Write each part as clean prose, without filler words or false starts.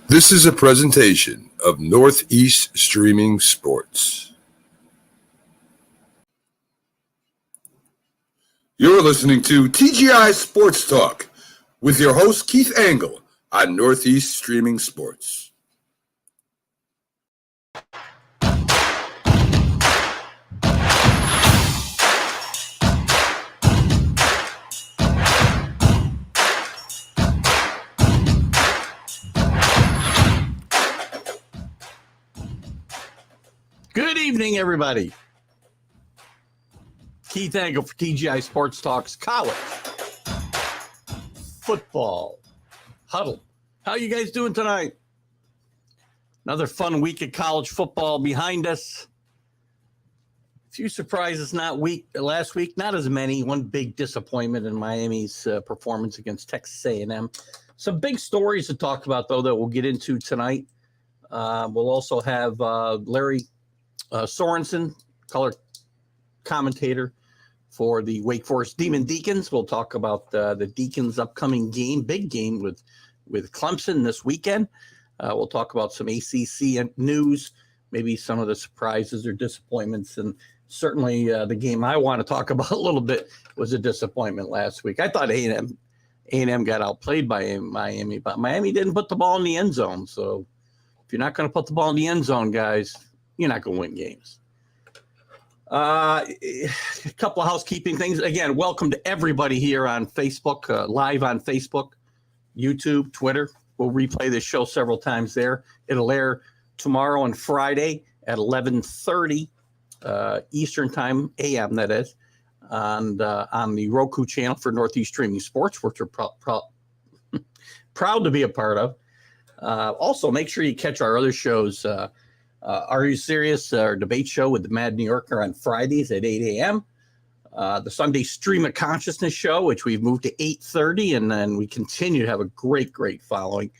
This is a presentation of Northeast Streaming Sports. You're listening to TGI Sports Talk with your host, Keith Angle, on Northeast Streaming Sports. Good evening, everybody. Keith Angle for TGI Sports Talks College Football Huddle. How you guys doing tonight? Another fun week of college football behind us. A few surprises last week, not as many. One big disappointment in Miami's performance against Texas A&M. Some big stories to talk about, though, that we'll get into tonight. We'll also have Lary Sorensen, color commentator for the Wake Forest Demon Deacons. We'll talk about the Deacons' upcoming game, big game with Clemson this weekend. We'll talk about some ACC news, maybe some of the surprises or disappointments, and certainly the game I want to talk about a little bit was a disappointment last week. I thought A&M got outplayed by Miami, but Miami didn't put the ball in the end zone. So if you're not going to put the ball in the end zone, guys, you're not going to win games. A couple of housekeeping things. Again, welcome to everybody here on Facebook, live on Facebook, YouTube, Twitter. We'll replay this show several times there. It'll air tomorrow and Friday at 11:30 Eastern Time, AM that is, on the Roku channel for Northeast Streaming Sports, which we're proud to be a part of. Also, make sure you catch our other shows. Are You Serious? Our debate show with the Mad New Yorker on Fridays at 8 a.m. The Sunday Stream of Consciousness show, which we've moved to 8:30, and then we continue to have a great following.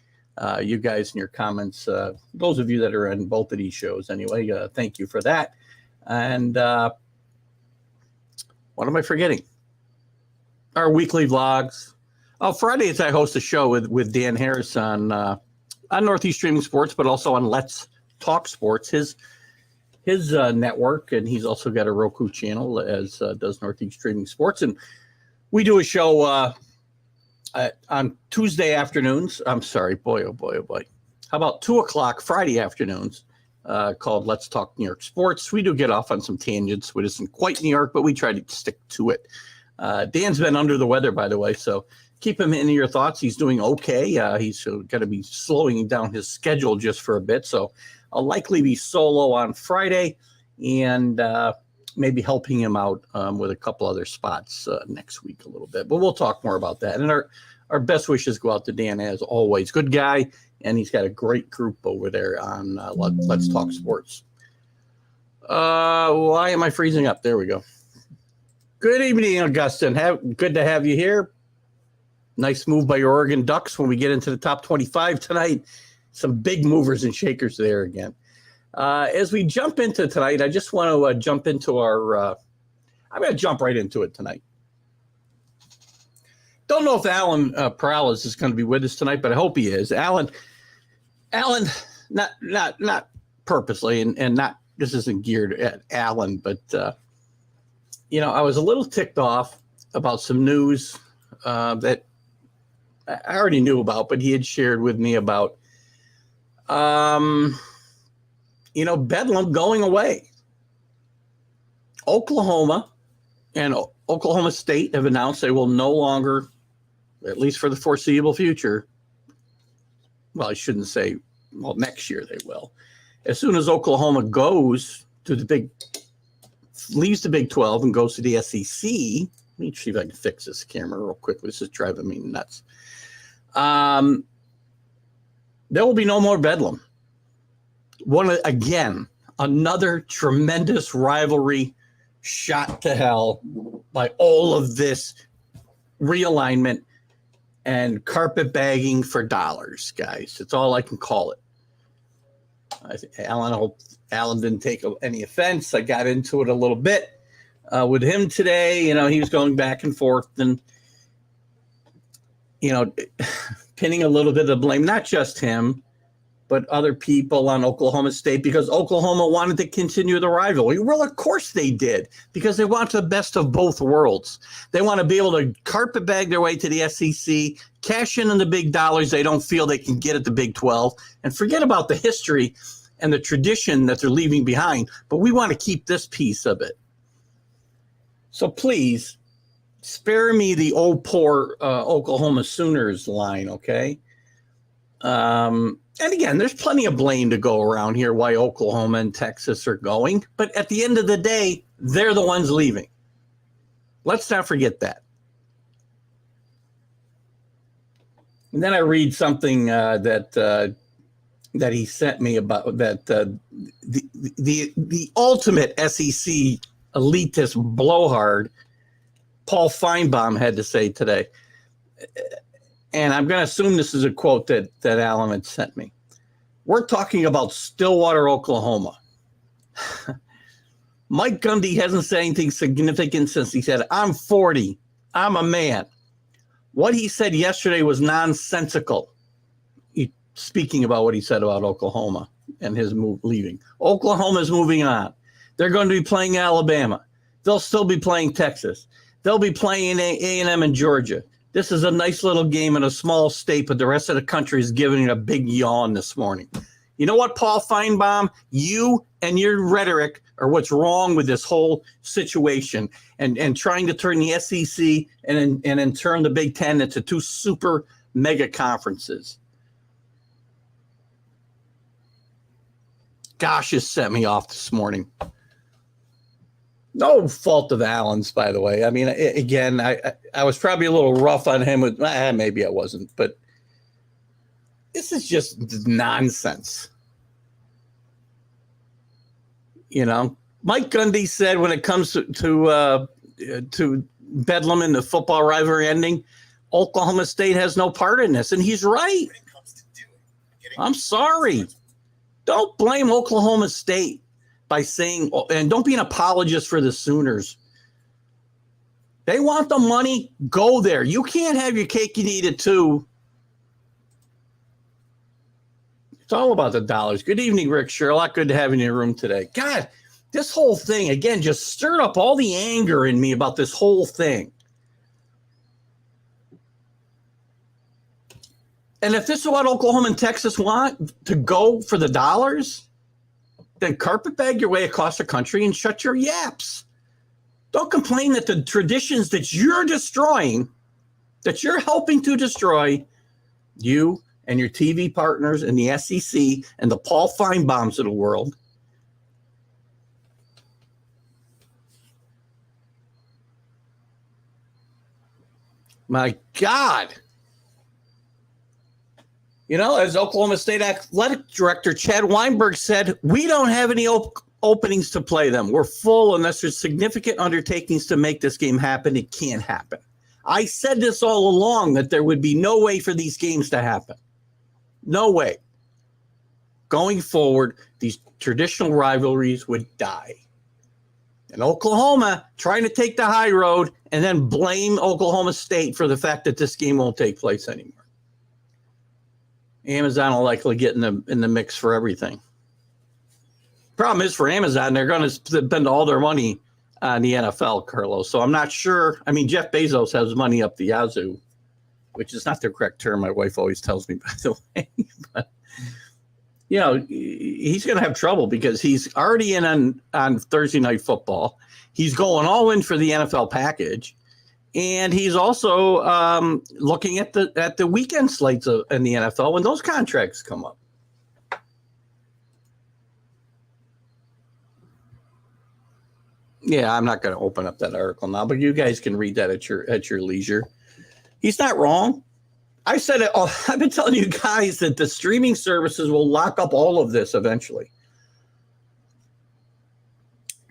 You guys in your comments, those of you that are in both of these shows anyway, thank you for that. And what am I forgetting? Our weekly vlogs. Oh, Fridays I host a show with Dan Harris on Northeast Streaming Sports, but also on Let's Talk Sports, his network, and he's also got a Roku channel, as does Northeast Streaming Sports. And we do a show on Tuesday afternoons. I'm sorry, boy. How about 2:00 Friday afternoons, called Let's Talk New York Sports. We do get off on some tangents, which isn't quite New York, but we try to stick to it. Dan's been under the weather, by the way, so keep him in your thoughts. He's doing okay. He's going to be slowing down his schedule just for a bit, so I'll likely be solo on Friday and maybe helping him out with a couple other spots next week a little bit. But we'll talk more about that. And our best wishes go out to Dan, as always. Good guy, and he's got a great group over there on Let's Talk Sports. Why am I freezing up? There we go. Good evening, Augustine. Good to have you here. Nice move by your Oregon Ducks when we get into the top 25 tonight. Some big movers and shakers there again. As we jump into tonight, I just want to jump into I'm going to jump right into it tonight. Don't know if Alan Perales is going to be with us tonight, but I hope he is. Alan, not purposely, and not, this isn't geared at Alan, but I was a little ticked off about some news that I already knew about, but he had shared with me about Bedlam going away. Oklahoma and Oklahoma State have announced they will no longer, at least for the foreseeable future, well, I shouldn't say, well, next year they will. As soon as Oklahoma goes to leaves the Big 12 and goes to the SEC, let me see if I can fix this camera real quick. This is driving me nuts. There will be no more Bedlam. Another tremendous rivalry shot to hell by all of this realignment and carpetbagging for dollars, guys. It's all I can call it. I hope Alan didn't take any offense. I got into it a little bit with him today. He was going back and forth and, pinning a little bit of blame, not just him, but other people on Oklahoma State because Oklahoma wanted to continue the rivalry. Well, of course they did, because they want the best of both worlds. They want to be able to carpetbag their way to the SEC, cash in on the big dollars they don't feel they can get at the Big 12, and forget about the history and the tradition that they're leaving behind. But we want to keep this piece of it. So please, spare me the old poor Oklahoma Sooners line, okay? And again, there's plenty of blame to go around here why Oklahoma and Texas are going. But at the end of the day, they're the ones leaving. Let's not forget that. And then I read something that he sent me about that the ultimate SEC elitist blowhard, Paul Feinbaum, had to say today. And I'm going to assume this is a quote that Alan had sent me. We're talking about Stillwater, Oklahoma. Mike Gundy hasn't said anything significant since he said, I'm 40. I'm a man. What he said yesterday was nonsensical. Speaking about what he said about Oklahoma and his leaving. Oklahoma's moving on. They're going to be playing Alabama. They'll still be playing Texas. They'll be playing A&M in Georgia. This is a nice little game in a small state, but the rest of the country is giving it a big yawn this morning. You know what, Paul Feinbaum? You and your rhetoric are what's wrong with this whole situation and trying to turn the SEC and then turn the Big Ten into two super mega conferences. Gosh, it set me off this morning. No fault of Allen's, by the way. I mean, again, I was probably a little rough on him with maybe I wasn't, but this is just nonsense. You know, Mike Gundy said when it comes to Bedlam and the football rivalry ending, Oklahoma State has no part in this, and he's right. I'm sorry. Don't blame Oklahoma State by saying, and don't be an apologist for the Sooners. They want the money, go there. You can't have your cake and eat it too. It's all about the dollars. Good evening, Rick Sherlock. Good to have you in your room today. God, this whole thing, again, just stirred up all the anger in me about this whole thing. And if this is what Oklahoma and Texas want, to go for the dollars, then carpetbag your way across the country and shut your yaps. Don't complain that the traditions that you're destroying, that you're helping to destroy, you and your TV partners and the SEC and the Paul Feinbaums of the world. My God. You know, as Oklahoma State athletic director Chad Weinberg said, we don't have any openings to play them. We're full unless there's significant undertakings to make this game happen. It can't happen. I said this all along, that there would be no way for these games to happen. No way. Going forward, these traditional rivalries would die. And Oklahoma trying to take the high road and then blame Oklahoma State for the fact that this game won't take place anymore. Amazon will likely get in the mix for everything. Problem is, for Amazon, they're going to spend all their money on the NFL, Carlos. So I'm not sure. I mean, Jeff Bezos has money up the yazoo, which is not the correct term. My wife always tells me, by the way. But, you know, he's going to have trouble because he's already in on Thursday Night Football. He's going all in for the NFL package. And he's also looking at the weekend slates in the NFL when those contracts come up. Yeah, I'm not going to open up that article now, but you guys can read that at your leisure. He's not wrong. I said it. I've been telling you guys that the streaming services will lock up all of this eventually.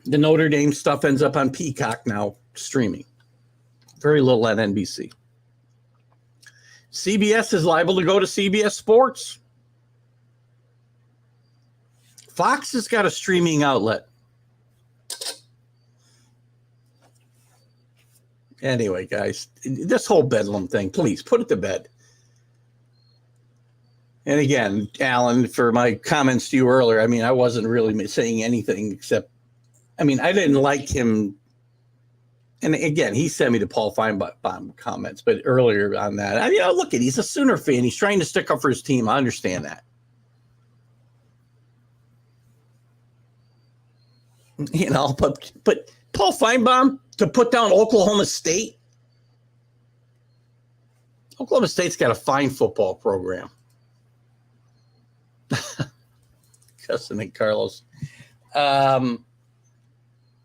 The Notre Dame stuff ends up on Peacock now, streaming. Very little at NBC. CBS is liable to go to CBS Sports. Fox has got a streaming outlet. Anyway, guys, this whole Bedlam thing, please put it to bed. And again, Alan, for my comments to you earlier, I mean, I wasn't really saying anything except, I mean, I didn't like him. And again, he sent me the Paul Feinbaum comments, but earlier on that, I mean, look at, he's a Sooner fan. He's trying to stick up for his team. I understand that. You know, but Paul Feinbaum to put down Oklahoma State. Oklahoma State's got a fine football program. Cussin and Carlos.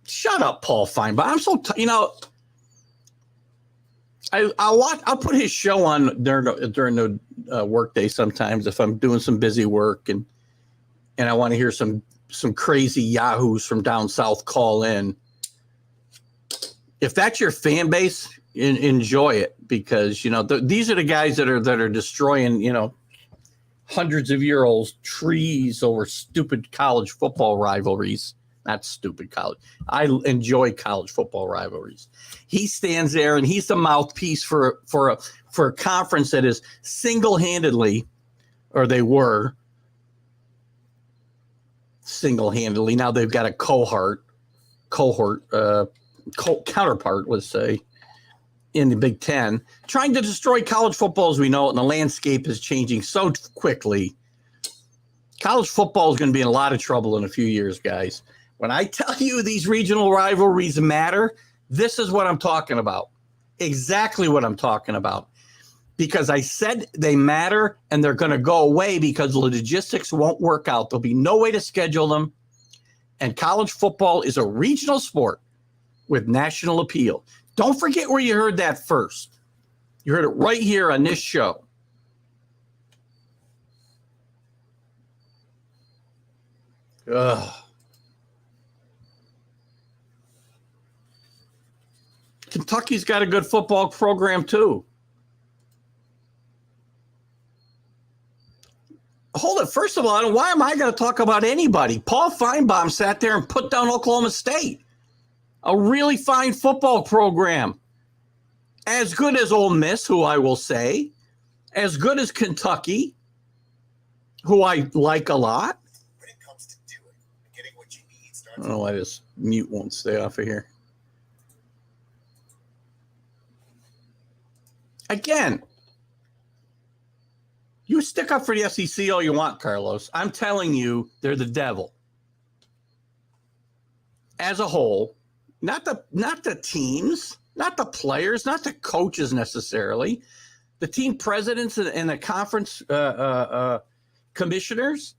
Shut up, Paul Feinbaum. I'm so you know. I'll put his show on during the workday sometimes if I'm doing some busy work and I want to hear some crazy yahoos from down south call in. If that's your fan base, enjoy it, because you know these are the guys that are destroying, you know, hundreds of year old trees over stupid college football rivalries. Not stupid college. I enjoy college football rivalries. He stands there and he's the mouthpiece for a conference that is single-handedly, or they were single-handedly. Now they've got a cohort, counterpart, let's say, in the Big Ten, trying to destroy college football as we know it, and the landscape is changing so quickly. College football is going to be in a lot of trouble in a few years, guys. When I tell you these regional rivalries matter, this is what I'm talking about. Exactly what I'm talking about. Because I said they matter, and they're going to go away because the logistics won't work out. There'll be no way to schedule them. And college football is a regional sport with national appeal. Don't forget where you heard that first. You heard it right here on this show. Ugh. Kentucky's got a good football program too. Hold it. First of all, why am I going to talk about anybody? Paul Feinbaum sat there and put down Oklahoma State. A really fine football program. As good as Ole Miss, who I will say. As good as Kentucky, who I like a lot. When it comes to doing, getting what you need starts. I don't know why this mute won't stay off of here. Again, you stick up for the SEC all you want, Carlos. I'm telling you, they're the devil. As a whole, not the teams, not the players, not the coaches necessarily, the team presidents and the conference commissioners.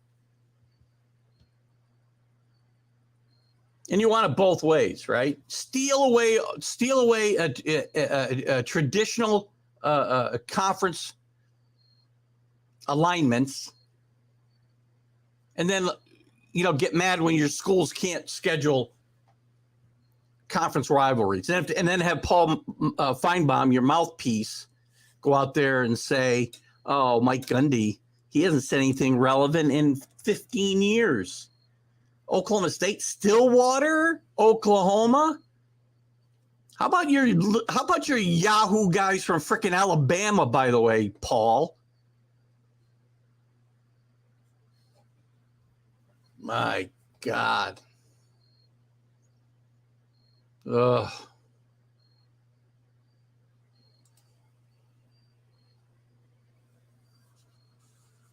And you want it both ways, right? Steal away a traditional conference alignments, and then get mad when your schools can't schedule conference rivalries, and then have Paul Feinbaum, your mouthpiece, go out there and say, "Oh, Mike Gundy, he hasn't said anything relevant in 15 years." Oklahoma State, Stillwater, Oklahoma. How about your Yahoo guys from frickin' Alabama, by the way, Paul? My God. Ugh.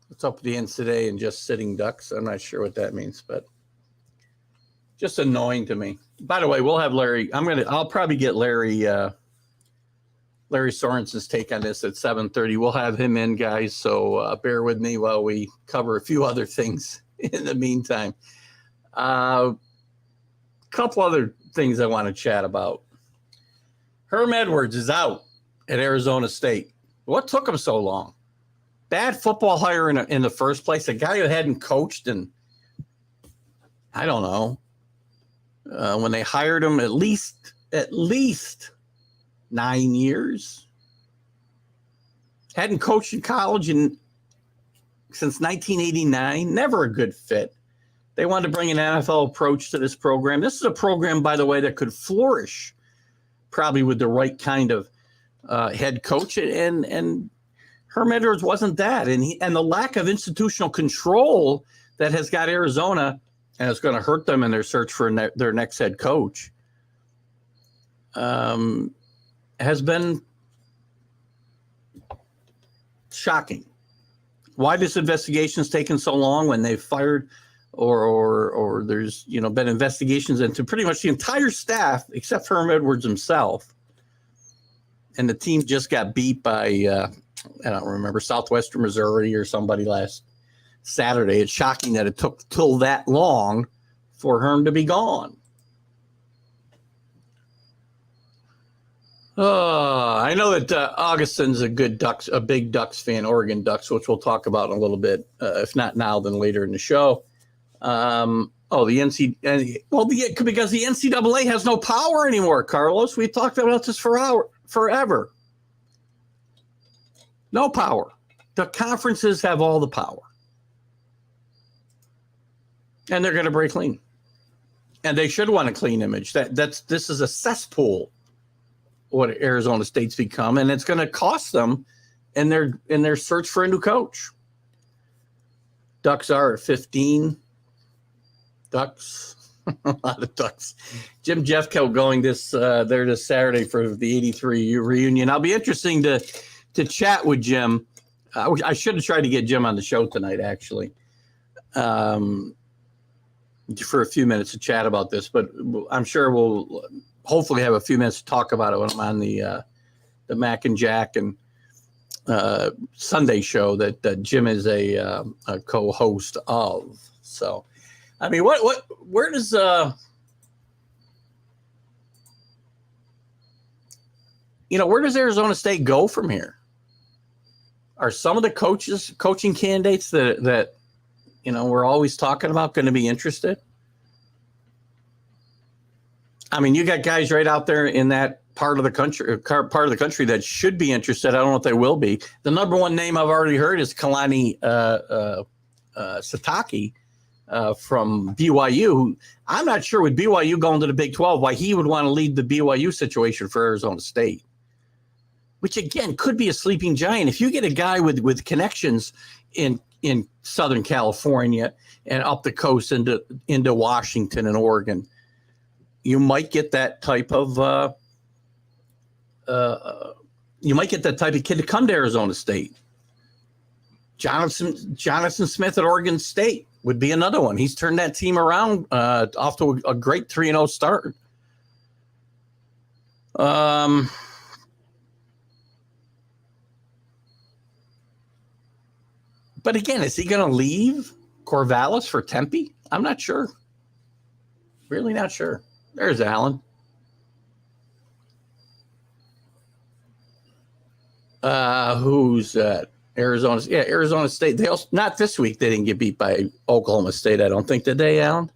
What's up with the NCAA and just sitting ducks? I'm not sure what that means, but just annoying to me. By the way, we'll have Larry. I'll probably get Lary Sorensen's take on this at 7:30. We'll have him in, guys. So bear with me while we cover a few other things in the meantime. Couple other things I want to chat about. Herm Edwards is out at Arizona State. What took him so long? Bad football hire in the first place. A guy who hadn't coached in, I don't know, when they hired him at least 9 years. Hadn't coached in college since 1989. Never a good fit. They wanted to bring an NFL approach to this program. This is a program, by the way, that could flourish probably with the right kind of head coach. And Herm Edwards wasn't that, and the lack of institutional control that has got Arizona, and it's going to hurt them in their search for their next head coach, has been shocking. Why this investigation's taken so long when they've fired or there's been investigations into pretty much the entire staff except for Herm Edwards himself, and the team just got beat by I don't remember, Southwestern Missouri or somebody last Saturday. It's shocking that it took till that long for Herm to be gone. I know that Augustin's a big Ducks fan, Oregon Ducks, which we'll talk about in a little bit, if not now, then later in the show. Because the NCAA has no power anymore, Carlos. We've talked about this forever. No power. The conferences have all the power. And they're going to break clean. And they should want a clean image. This is a cesspool, what Arizona State's become, and it's going to cost them in their search for a new coach. Ducks are at 15. Ducks. A lot of Ducks. Jim Jeffco going this Saturday for the 83 reunion. I'll be interesting to chat with Jim. I should have tried to get Jim on the show tonight, actually, for a few minutes to chat about this. But I'm sure we'll hopefully have a few minutes to talk about it when I'm on the Mac and Jack and Sunday show that Jim is a co-host of. So, I mean, where does where does Arizona State go from here? Are some of the coaching candidates that we're always talking about going to be interested? I mean, you got guys right out there in that part of the country that should be interested. I don't know if they will be. The number one name I've already heard is Kalani Sitake from BYU. Who I'm not sure with BYU going to the Big 12 why he would want to lead the BYU situation for Arizona State, which again could be a sleeping giant. If you get a guy with connections in Southern California and up the coast into Washington and Oregon, you might get that type of kid to come to Arizona State. Jonathan Smith at Oregon State would be another one. He's turned that team around off to a great 3-0 start. But again, is he going to leave Corvallis for Tempe? I'm not sure. Really not sure. There's Alan. Who's that? Arizona. Yeah, Arizona State. They also, not this week. They didn't get beat by Oklahoma State, I don't think. Did they, Alan?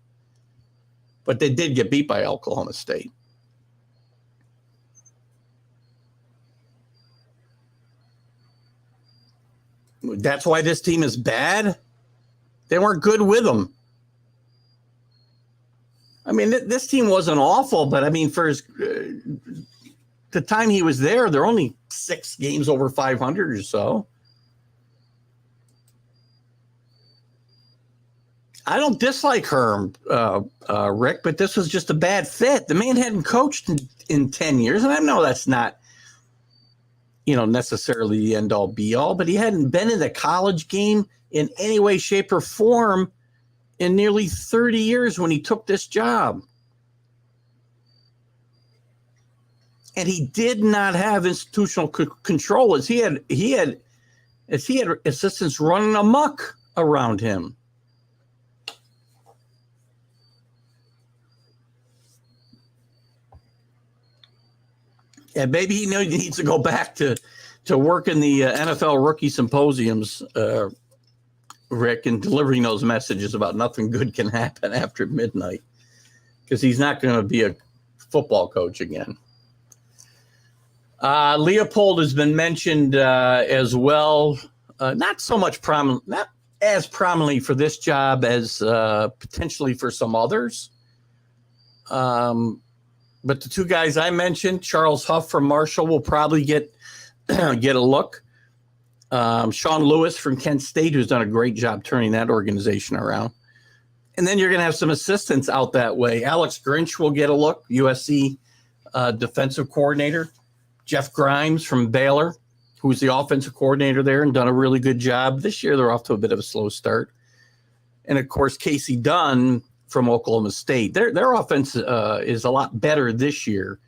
But they did get beat by Oklahoma State. That's why this team is bad. They weren't good with them. I mean, this team wasn't awful, but I mean, for the time he was there, they're only 6 games over 500 or so. I don't dislike Herm, Rick, but this was just a bad fit. The man hadn't coached in 10 years, and I know that's not, necessarily the end-all, be-all, but he hadn't been in the college game in any way, shape, or form in nearly 30 years when he took this job. And he did not have institutional control as he had assistants running amok around him. And maybe he needs to go back to work in the NFL rookie symposiums, Rick, and delivering those messages about nothing good can happen after midnight, because he's not going to be a football coach again. Leopold has been mentioned as well, not as prominently for this job as potentially for some others. But the two guys I mentioned, Charles Huff from Marshall, will probably get a look. Sean Lewis from Kent State, who's done a great job turning that organization around. And then you're going to have some assistants out that way. Alex Grinch will get a look, USC defensive coordinator. Jeff Grimes from Baylor, who's the offensive coordinator there and done a really good job. This year, they're off to a bit of a slow start. And, of course, Casey Dunn from Oklahoma State. Their offense is a lot better this year,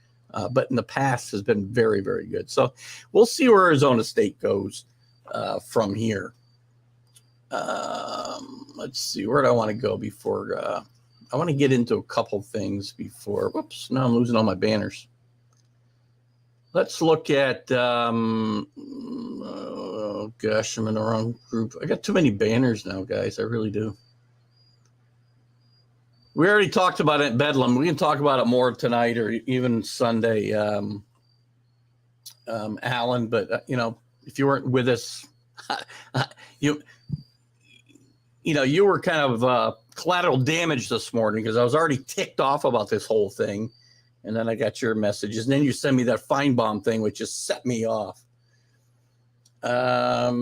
but in the past has been very, very good. So we'll see where Arizona State goes from here. Let's see. Where do I want to go before I want to get into a couple things before. Whoops, now I'm losing all my banners. Let's look at, oh gosh, I'm in the wrong group. I got too many banners now, guys. I really do. We already talked about it at Bedlam. We can talk about it more tonight or even Sunday, Alan. But, if you weren't with us, you were kind of collateral damage this morning because I was already ticked off about this whole thing. And then I got your messages. And then you send me that Feinbaum thing, which just set me off. I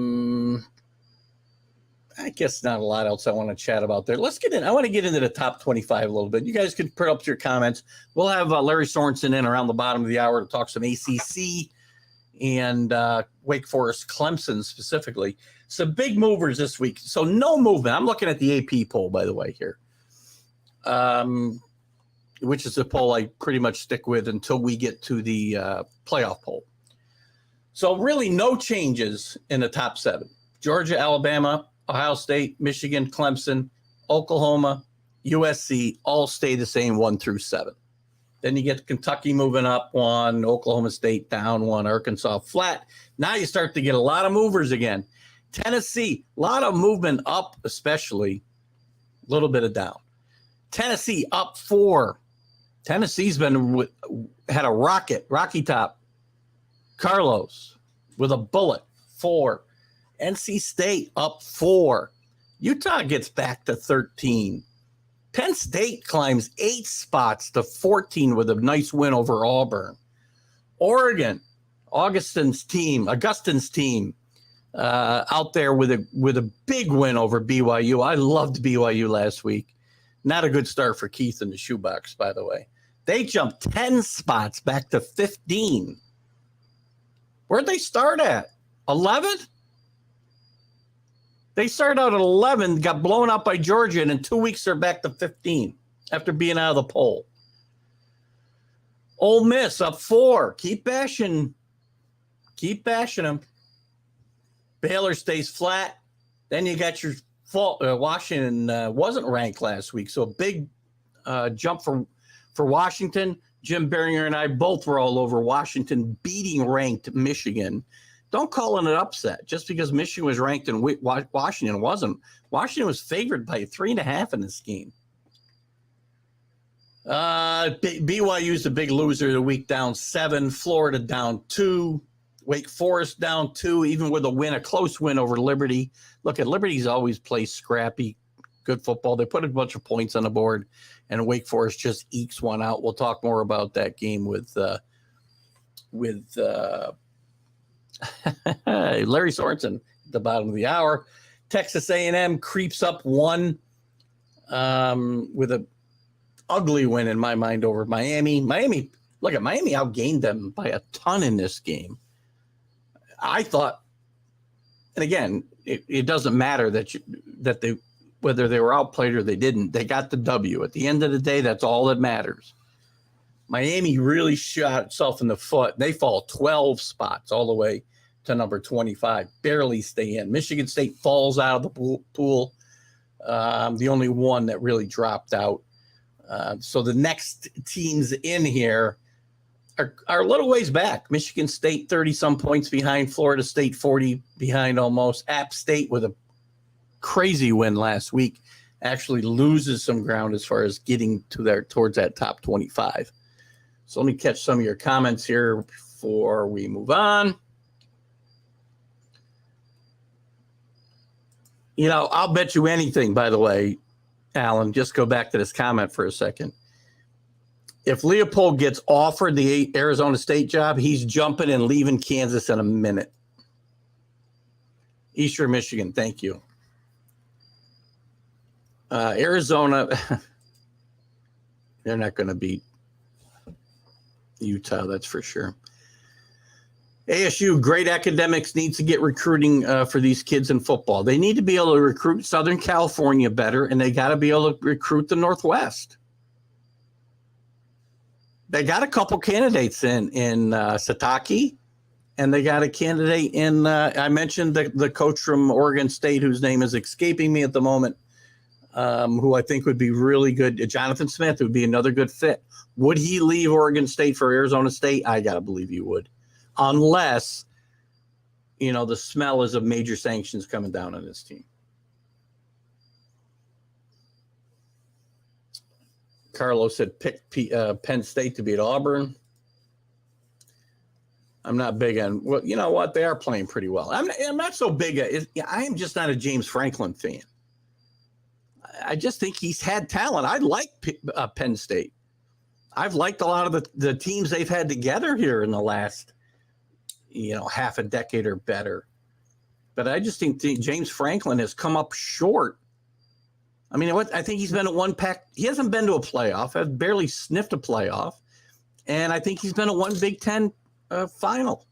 guess not a lot else I want to chat about there. Let's get in. I want to get into the top 25 a little bit. You guys can put up your comments. We'll have Lary Sorensen in around the bottom of the hour to talk some ACC and Wake Forest Clemson specifically. Some big movers this week. So no movement. I'm looking at the AP poll, by the way, here. Which is the poll I pretty much stick with until we get to the playoff poll. So really no changes in the top 7. Georgia, Alabama, Ohio State, Michigan, Clemson, Oklahoma, USC all stay the same 1 through 7. Then you get Kentucky moving up 1, Oklahoma State down 1, Arkansas flat. Now you start to get a lot of movers again. Tennessee, a lot of movement up, especially a little bit of down. Tennessee up 4. Tennessee's had a Rocky Top. Carlos with a bullet, 4. NC State up 4. Utah gets back to 13. Penn State climbs 8 spots to 14 with a nice win over Auburn. Oregon, Augustine's team, out there with a big win over BYU. I loved BYU last week. Not a good start for Keith in the shoebox, by the way. They jumped 10 spots back to 15. Where'd they start at? 11? They started out at 11, got blown out by Georgia, and in 2 weeks they're back to 15 after being out of the poll. Ole Miss up 4. Keep bashing them. Baylor stays flat. Then you got your Washington wasn't ranked last week, so a big jump for Washington. Jim Beringer and I both were all over Washington beating ranked Michigan. Don't call it an upset just because Michigan was ranked and Washington wasn't. Washington was favored by 3.5 in this game. BYU's the big loser of the week, down 7. Florida down 2. Wake Forest down 2, even with a close win over Liberty. Look, at Liberty's always plays scrappy, good football. They put a bunch of points on the board, and Wake Forest just ekes one out. We'll talk more about that game with Lary Sorensen at the bottom of the hour. Texas A&M creeps up 1 with an ugly win in my mind over Miami. Miami outgained them by a ton in this game. I thought, and again, it doesn't matter whether they were outplayed or they didn't. They got the W. At the end of the day, that's all that matters. Miami really shot itself in the foot. They fall 12 spots all the way to number 25, barely stay in. Michigan State falls out of the pool, the only one that really dropped out. So the next teams in here are a little ways back. Michigan State 30-some points behind. Florida State 40 behind almost. App State with a crazy win last week actually loses some ground as far as getting towards that top 25. So let me catch some of your comments here before we move on. I'll bet you anything, by the way, Alan, just go back to this comment for a second. If Leopold gets offered the Arizona State job, he's jumping and leaving Kansas in a minute. Eastern Michigan. Thank you. Arizona, they're not going to beat Utah, that's for sure. ASU, great academics, needs to get recruiting for these kids in football. They need to be able to recruit Southern California better, and they got to be able to recruit the Northwest. They got a couple candidates in Sataki, and they got a candidate in, I mentioned the coach from Oregon State, whose name is escaping me at the moment, who I think would be really good. Jonathan Smith would be another good fit. Would he leave Oregon State for Arizona State? I got to believe he would. Unless, the smell is of major sanctions coming down on this team. Carlos said pick Penn State to beat Auburn. I'm not big on, well, you know what? They are playing pretty well. I'm not so big. I am just not a James Franklin fan. I just think he's had talent. I like Penn State. I've liked a lot of the teams they've had together here in the last half a decade or better. But I just think James Franklin has come up short. I mean, I think he's been at one pack. He hasn't been to a playoff. I've barely sniffed a playoff. And I think he's been at one Big Ten final.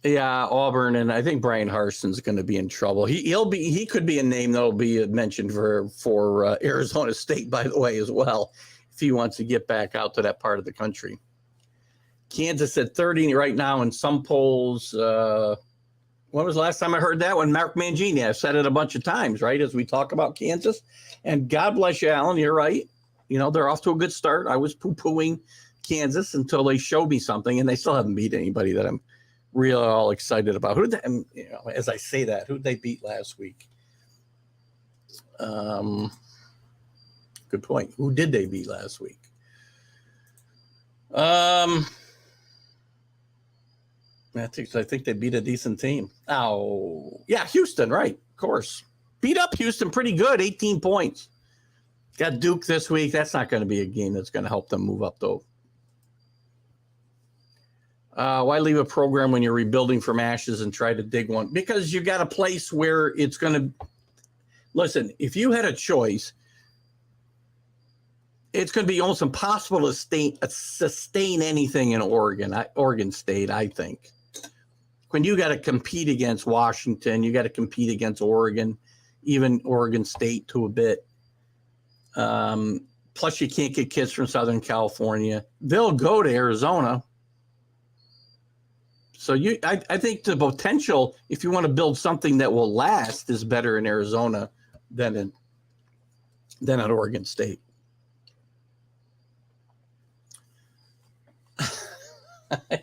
Yeah, Auburn, and I think Brian Harson's going to be in trouble. He could be a name that'll be mentioned for Arizona State, by the way, as well, if he wants to get back out to that part of the country. Kansas at 30 right now in some polls. When was the last time I heard that one? Mark Mangini. I've said it a bunch of times, right, as we talk about Kansas. And God bless you, Alan. You're right. They're off to a good start. I was poo-pooing Kansas until they showed me something, and they still haven't beat anybody that I'm really all excited about. As I say that, who'd they beat last week? Good point. Who did they beat last week? I think they beat a decent team. Oh, yeah, Houston, right? Of course. Beat up Houston pretty good, 18 points. Got Duke this week. That's not going to be a game that's going to help them move up, though. Why leave a program when you're rebuilding from ashes and try to dig one? Because you got a place where it's going to – listen, if you had a choice, it's going to be almost impossible to sustain anything in Oregon State, I think. When you got to compete against Washington, you got to compete against Oregon, even Oregon State to a bit. Plus, you can't get kids from Southern California. They'll go to Arizona. So I think the potential, if you want to build something that will last, is better in Arizona than at Oregon State.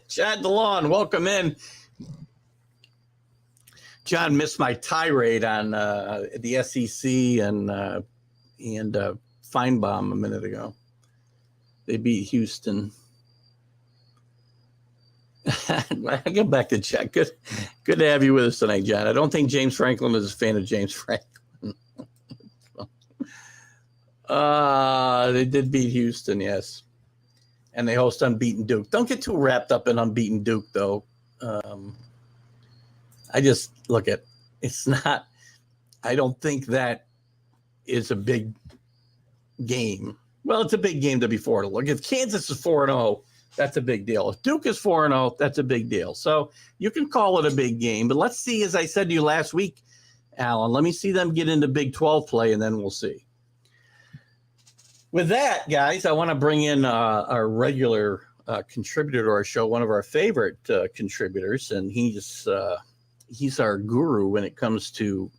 Chad DeLon, welcome in. John missed my tirade on the SEC and Feinbaum a minute ago. They beat Houston. I get back to Chad. Good to have you with us tonight, John. I don't think James Franklin is a fan of James Franklin. They did beat Houston, yes. And they host unbeaten Duke. Don't get too wrapped up in unbeaten Duke, though. I just look at it's not. I don't think that is a big game. Well, it's a big game to be 4-0. Look, if Kansas is 4-0, that's a big deal. If Duke is 4-0, that's a big deal. So you can call it a big game. But let's see, as I said to you last week, Alan, let me see them get into Big 12 play, and then we'll see. With that, guys, I want to bring in our regular contributor to our show, one of our favorite contributors, and he's our guru when it comes to,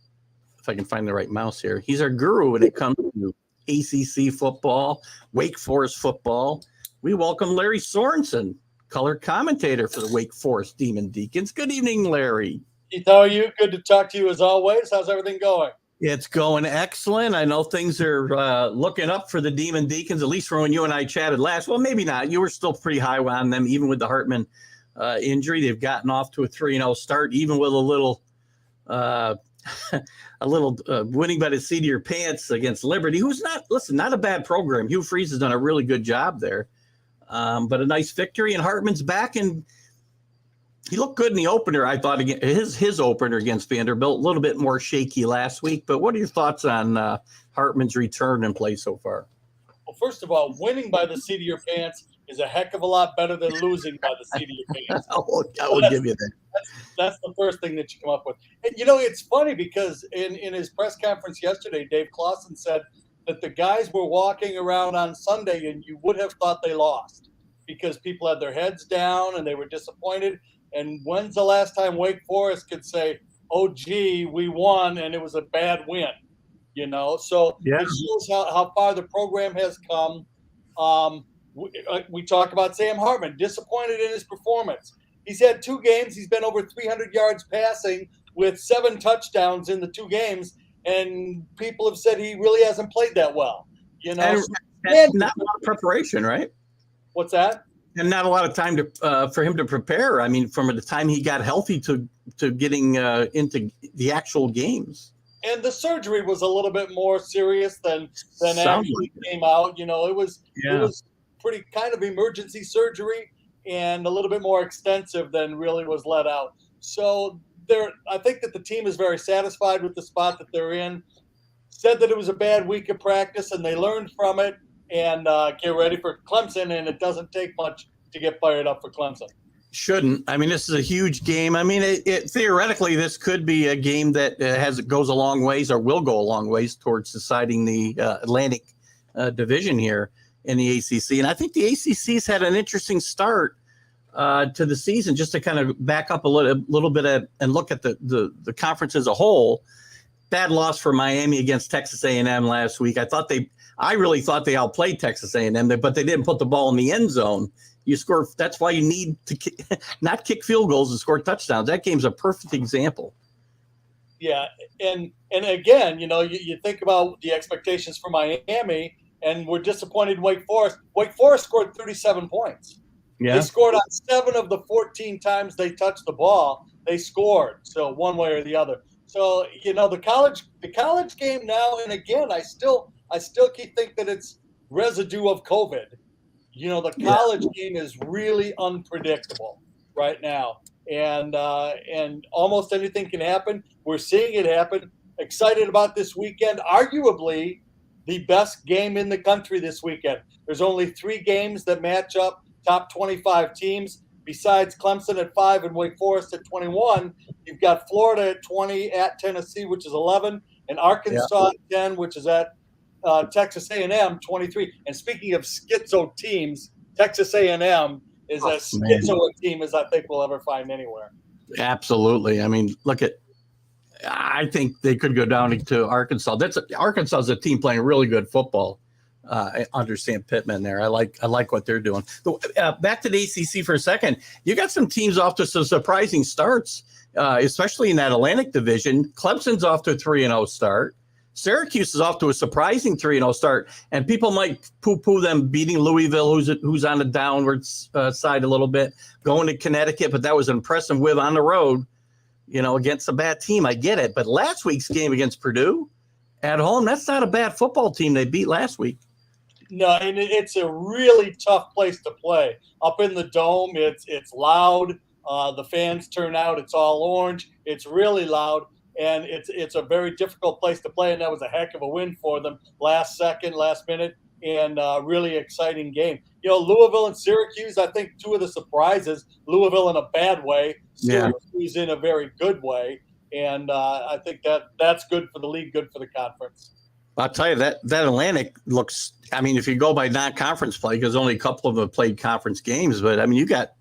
if I can find the right mouse here, he's our guru when it comes to ACC football, Wake Forest football. We welcome Lary Sorensen, color commentator for the Wake Forest Demon Deacons. Good evening, Larry. Keith, how are you? Good to talk to you as always. How's everything going? It's going excellent. I know things are looking up for the Demon Deacons, at least from when you and I chatted last. Well, maybe not. You were still pretty high on them, even with the Hartman injury. They've gotten off to a 3-0 start, even with a little winning by the seat of your pants against Liberty, who's not a bad program. Hugh Freeze has done a really good job there. But a nice victory, and Hartman's back, and He looked good in the opener. I thought his opener against Vanderbilt, a little bit more shaky last week. But what are your thoughts on Hartman's return and play so far? Well, first of all, winning by the seat of your pants is a heck of a lot better than losing by the seat of your pants. I will give you that. That's the first thing that you come up with. And, it's funny because in his press conference yesterday, Dave Clawson said that the guys were walking around on Sunday and you would have thought they lost because people had their heads down and they were disappointed. And when's the last time Wake Forest could say, oh, gee, we won and it was a bad win? So yeah. It shows how far the program has come. We talk about Sam Hartman, disappointed in his performance. He's had 2 games. He's been over 300 yards passing with 7 touchdowns in the 2 games. And people have said he really hasn't played that well. And not a lot of preparation, right? What's that? And not a lot of time for him to prepare. I mean, from the time he got healthy to getting into the actual games. And the surgery was a little bit more serious than actually came out. It was pretty kind of emergency surgery and a little bit more extensive than really was let out. So I think that the team is very satisfied with the spot that they're in. Said that it was a bad week of practice and they learned from it and get ready for Clemson. And it doesn't take much to get fired up for Clemson. Shouldn't. I mean, this is a huge game. I mean, it theoretically, this could be a game that goes a long ways or will go a long ways towards deciding the Atlantic division here in the ACC. And I think the ACC's had an interesting start to the season, just to kind of back up a little bit and look at the conference as a whole. Bad loss for Miami against Texas A&M last week. I really thought they outplayed Texas A&M, but they didn't put the ball in the end zone. You score. That's why you need to not kick field goals and score touchdowns. That game's a perfect example. Yeah, and again, you think about the expectations for Miami, and we're disappointed in Wake Forest. Wake Forest scored 37 points. Yeah. They scored on 7 of the 14 times they touched the ball. They scored, so one way or the other. So the college game now, and again, I still keep thinking that it's residue of COVID. The college game is really unpredictable right now, and almost anything can happen. We're seeing it happen. Excited about this weekend. Arguably, the best game in the country this weekend. There's only 3 games that match up top 25 teams. Besides Clemson at 5 and Wake Forest at 21, you've got Florida at 20 at Tennessee, which is 11, and Arkansas at 10, which is at Texas A&M 23. And speaking of schizo teams, Texas A&M is as schizo a team as I think we'll ever find anywhere. Absolutely. I mean, I think they could go down to Arkansas. Arkansas is a team playing really good football under Sam Pittman there. I like what they're doing. Back to the ACC for a second. You got some teams off to some surprising starts, especially in that Atlantic division. Clemson's off to a 3-0 start. Syracuse is off to a surprising 3-0 start, and people might poo-poo them beating Louisville, who's on the downward side a little bit, going to Connecticut, but that was an impressive win on the road, against a bad team. I get it, but last week's game against Purdue at home, that's not a bad football team they beat last week. No, and it's a really tough place to play. Up in the dome, it's loud. The fans turn out. It's all orange. It's really loud. And it's a very difficult place to play, and that was a heck of a win for them last minute, and really exciting game. Louisville and Syracuse, I think 2 of the surprises, Louisville in a bad way, Syracuse in a very good way, and I think that's good for the league, good for the conference. I'll tell you, that Atlantic looks – I mean, if you go by non-conference play, because only a couple of them have played conference games, but, I mean, you got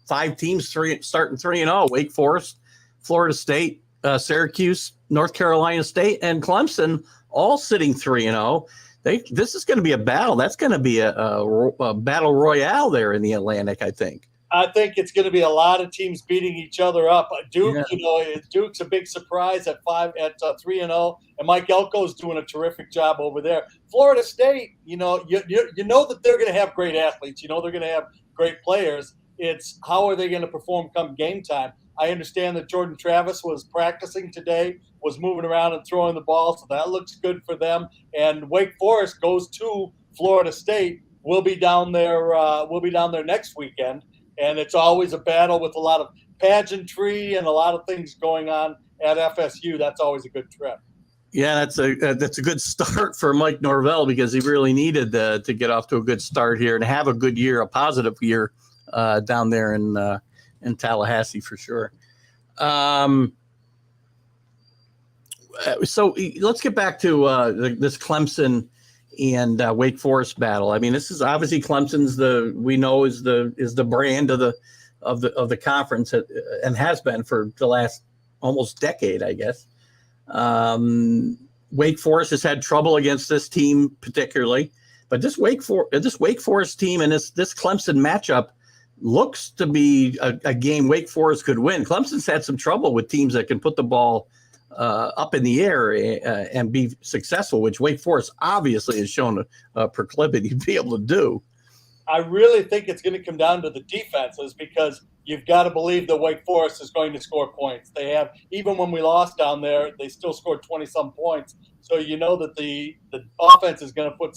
5 teams starting 3-0, Wake Forest, Florida State, Syracuse, North Carolina State, and Clemson all sitting 3-0. This is going to be a battle. That's going to be a battle royale there in the Atlantic, I think. I think it's going to be a lot of teams beating each other up. Duke, Duke's a big surprise at 3-0, and Mike Elko's doing a terrific job over there. Florida State, you know that they're going to have great athletes. They're going to have great players. It's how are they going to perform come game time? I understand that Jordan Travis was practicing today, was moving around and throwing the ball, so that looks good for them. And Wake Forest goes to Florida State. We'll be down there next weekend, and it's always a battle with a lot of pageantry and a lot of things going on at FSU. That's always a good trip. Yeah, that's a good start for Mike Norvell because he really needed to get off to a good start here and have a good year, a positive year down there in Tallahassee for sure. So let's get back to this Clemson and Wake Forest battle. I mean, this is obviously Clemson's is the brand of the conference and has been for the last almost decade, I guess. Wake Forest has had trouble against this team particularly, but this Wake Forest team and this Clemson matchup looks to be a game Wake Forest could win. Clemson's had some trouble with teams that can put the ball up in the air and be successful, which Wake Forest obviously has shown a proclivity to be able to do. I really think it's going to come down to the defenses because you've got to believe that Wake Forest is going to score points. They have, even when we lost down there, they still scored 20-some points. So you know that the offense is going to put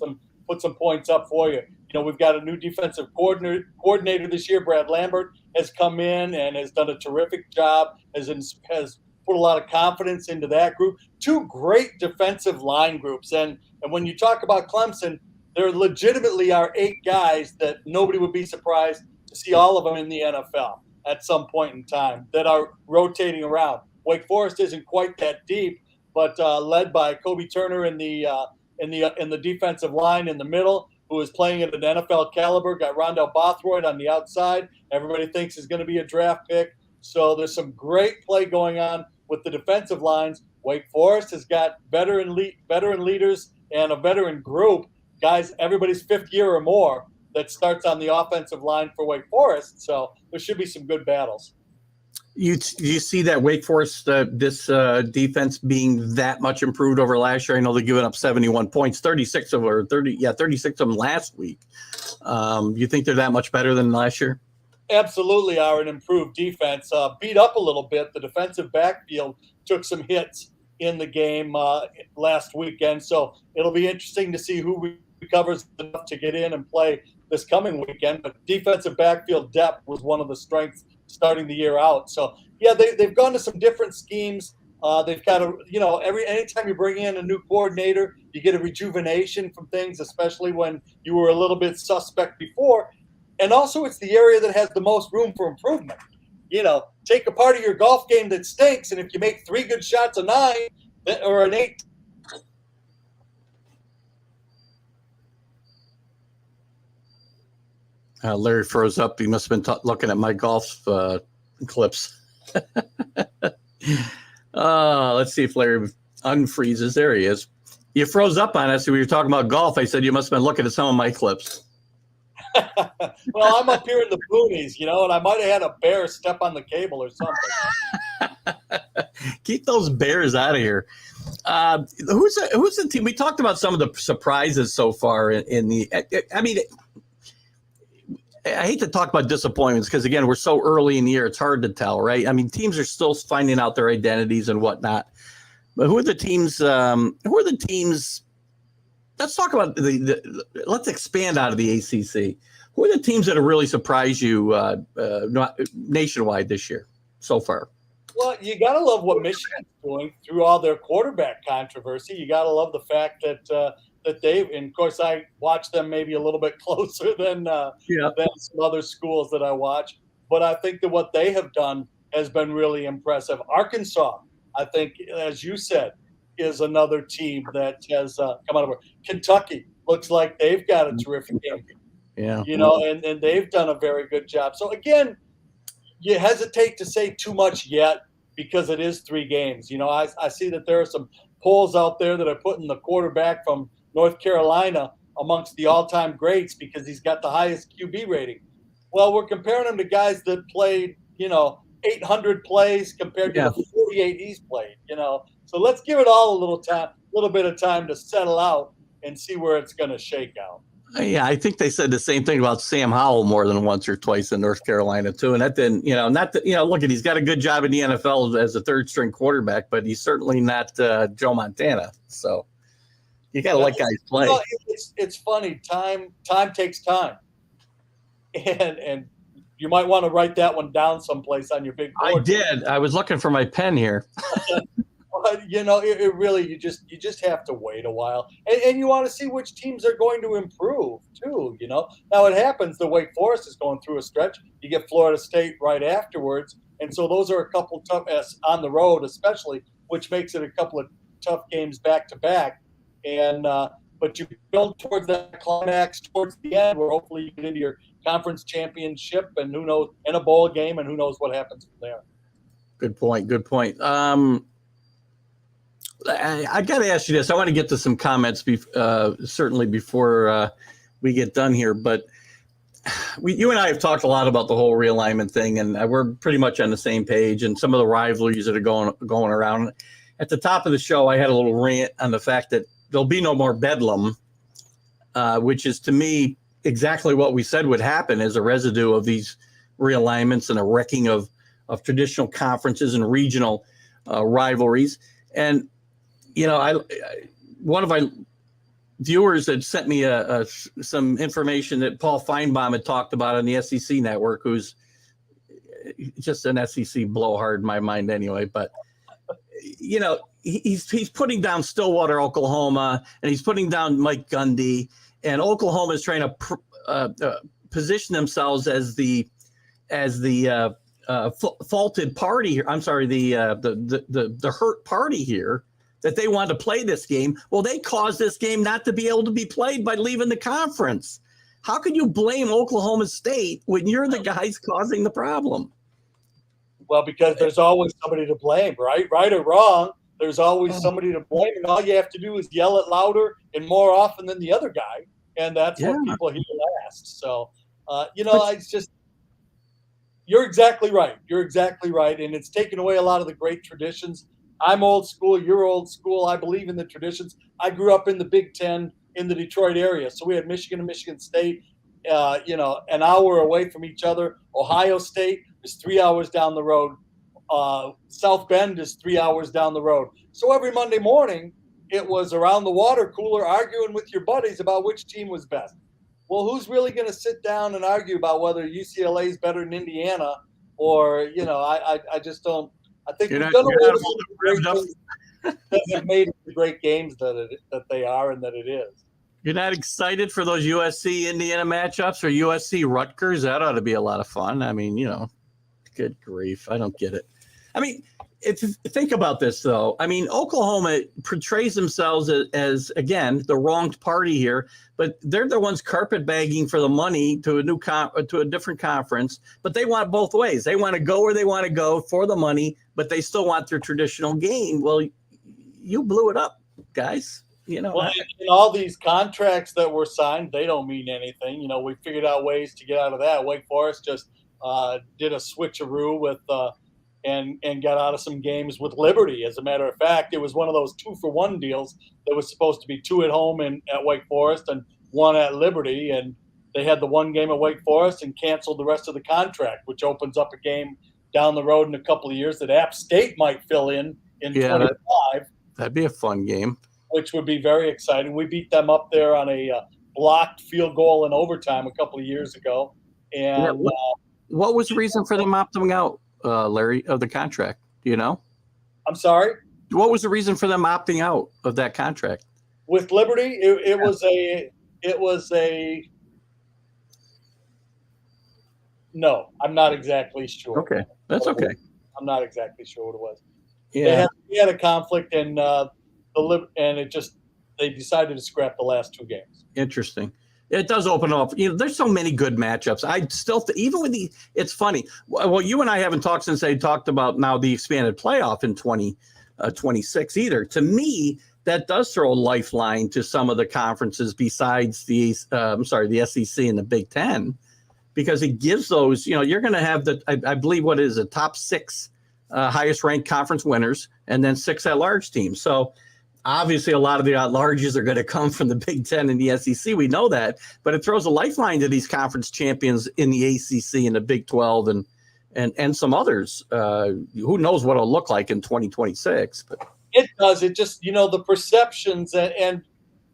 some points up for you. You know, we've got a new defensive coordinator this year. Brad Lambert has come in and has done a terrific job, has put a lot of confidence into that group. Two great defensive line groups. And when you talk about Clemson, there legitimately are 8 guys that nobody would be surprised to see all of them in the NFL at some point in time that are rotating around. Wake Forest isn't quite that deep, but led by Kobe Turner in the defensive line in the middle, who is playing at an NFL caliber. Got Rondell Bothroyd on the outside. Everybody thinks is going to be a draft pick. So there's some great play going on with the defensive lines. Wake Forest has got veteran leaders and a veteran group. Guys, everybody's 5th year or more that starts on the offensive line for Wake Forest. So there should be some good battles. You see that Wake Forest, this defense being that much improved over last year? I know they're giving up 71 points, 36 of them last week. You think they're that much better than last year? Absolutely are an improved defense. Beat up a little bit. The defensive backfield took some hits in the game last weekend. So it'll be interesting to see who recovers enough to get in and play this coming weekend. But defensive backfield depth was one of the strengths starting the year out. So, yeah, they've gone to some different schemes. They've got anytime you bring in a new coordinator, you get a rejuvenation from things, especially when you were a little bit suspect before. And also it's the area that has the most room for improvement. You know, take a part of your golf game that stinks, and if you make 3 good shots a 9 or an 8. Larry froze up. He must have been looking at my golf clips. Let's see if Larry unfreezes. There he is. You froze up on us when you were talking about golf. I said you must have been looking at some of my clips. Well, I'm up here in the boonies, and I might have had a bear step on the cable or something. Keep those bears out of here. Who's the team? We talked about some of the surprises so far in the. I mean, I hate to talk about disappointments because again, we're so early in the year; it's hard to tell, right? I mean, teams are still finding out their identities and whatnot. But who are the teams? Let's talk about let's expand out of the ACC. Who are the teams that have really surprised you nationwide this year so far? Well, you got to love what Michigan's doing through all their quarterback controversy. You got to love the fact that they've, and of course, I watch them maybe a little bit closer than some other schools that I watch. But I think that what they have done has been really impressive. Arkansas, I think, as you said, is another team that has come out of it. Kentucky looks like they've got a terrific game. Yeah. And they've done a very good job. So, again, you hesitate to say too much yet because it is 3 games. I see that there are some polls out there that are putting the quarterback from North Carolina amongst the all-time greats because he's got the highest QB rating. Well, we're comparing him to guys that played, 800 plays compared to the 48 he's played, So let's give it all a little bit of time to settle out and see where it's going to shake out. Yeah, I think they said the same thing about Sam Howell more than once or twice in North Carolina too, and that didn't, look, he's got a good job in the NFL as a 3rd-string quarterback, but he's certainly not Joe Montana. So you got to let guys play. It's funny. Time takes time, and you might want to write that one down someplace on your big board. I did. I was looking for my pen here. But, it really, you just have to wait a while. And you want to see which teams are going to improve, too, Now, it happens that Wake Forest is going through a stretch. You get Florida State right afterwards. And so those are a couple tough on the road, especially, which makes it a couple of tough games back-to-back. And but you build towards that climax towards the end where hopefully you get into your conference championship and who knows, in a bowl game, and who knows what happens from there. Good point. I got to ask you this. I want to get to some comments certainly before we get done here. But you and I have talked a lot about the whole realignment thing, and we're pretty much on the same page. And some of the rivalries that are going around. At the top of the show, I had a little rant on the fact that there'll be no more bedlam, which is to me exactly what we said would happen as a residue of these realignments and a wrecking of traditional conferences and regional rivalries. And one of my viewers had sent me some information that Paul Feinbaum had talked about on the SEC network, who's just an SEC blowhard in my mind anyway. But, he's putting down Stillwater, Oklahoma, and he's putting down Mike Gundy, and Oklahoma is trying to position themselves as the faulted party here. I'm sorry, the hurt party here, that they want to play this game. Well, they caused this game not to be able to be played by leaving the conference. How can you blame Oklahoma State when you're the guys causing the problem? Well, because there's always somebody to blame, right? Right or wrong, there's always somebody to blame. And all you have to do is yell it louder and more often than the other guy. And that's what people hear last. So, it's just, you're exactly right. And it's taken away a lot of the great traditions. I'm old school. You're old school. I believe in the traditions. I grew up in the Big Ten in the Detroit area. So we had Michigan and Michigan State, an hour away from each other. Ohio State is 3 hours down the road. South Bend is 3 hours down the road. So every Monday morning, it was around the water cooler arguing with your buddies about which team was best. Well, who's really going to sit down and argue about whether UCLA is better than Indiana or, I just don't. I think we've done away with the great things that have made it the great games that they are and that it is. You're not excited for those USC Indiana matchups or USC Rutgers? That ought to be a lot of fun. I mean, good grief. I don't get it. I mean, think about this, though. I mean, Oklahoma portrays themselves as, again, the wronged party here, but they're the ones carpetbagging for the money to a different conference. But they want both ways. They want to go where they want to go for the money, but they still want their traditional game. Well, you blew it up, guys. Well, and all these contracts that were signed, they don't mean anything. We figured out ways to get out of that. Wake Forest just did a switcheroo with and got out of some games with Liberty. As a matter of fact, it was one of those 2-for-1 deals that was supposed to be 2 at home and at Wake Forest and 1 at Liberty. And they had the 1 game at Wake Forest and canceled the rest of the contract, which opens up a game down the road in a couple of years that App State might fill in 25. That'd be a fun game. Which would be very exciting. We beat them up there on a blocked field goal in overtime a couple of years ago. And what was the reason for them opting out, Larry, of the contract? Do you know? I'm sorry? What was the reason for them opting out of that contract? With Liberty, it was a no, I'm not exactly sure. Okay. That's okay. I'm not exactly sure what it was. Yeah. They had a conflict and they decided to scrap the last 2 games. Interesting. It does open up. There's so many good matchups. I still, even with it's funny. Well, you and I haven't talked since they talked about now the expanded playoff in 2026 either. To me, that does throw a lifeline to some of the conferences besides the SEC and the Big Ten, because it gives those, you're going to have I believe what is a top 6 highest ranked conference winners and then 6 at-large teams. So obviously, a lot of the at-larges are going to come from the Big Ten and the SEC. We know that, but it throws a lifeline to these conference champions in the ACC and the Big 12 and some others. Who knows what it'll look like in 2026? But it does. It just the perceptions and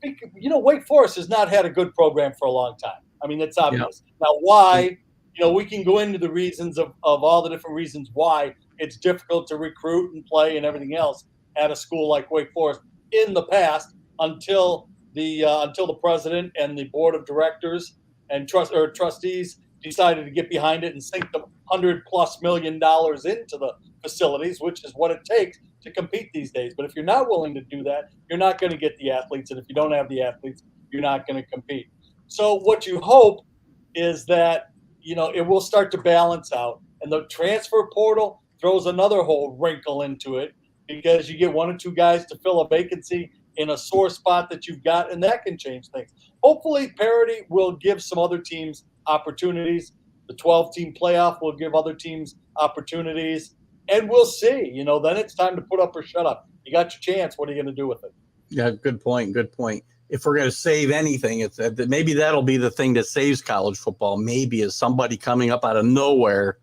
Wake Forest has not had a good program for a long time. I mean, it's obvious. Now, why we can go into the reasons of all the different reasons why it's difficult to recruit and play and everything else at a school like Wake Forest in the past until the president and the board of directors and trustees decided to get behind it and sink the $100+ million into the facilities, which is what it takes to compete these days. But if you're not willing to do that, you're not going to get the athletes. And if you don't have the athletes, you're not going to compete. So what you hope is that, it will start to balance out. And the transfer portal throws another whole wrinkle into it because you get one or two guys to fill a vacancy in a sore spot that you've got, and that can change things. Hopefully, parity will give some other teams opportunities. The 12-team playoff will give other teams opportunities. And we'll see. Then it's time to put up or shut up. You got your chance. What are you going to do with it? Yeah, good point. Good point. If we're going to save anything, it's maybe that'll be the thing that saves college football. Maybe is somebody coming up out of nowhere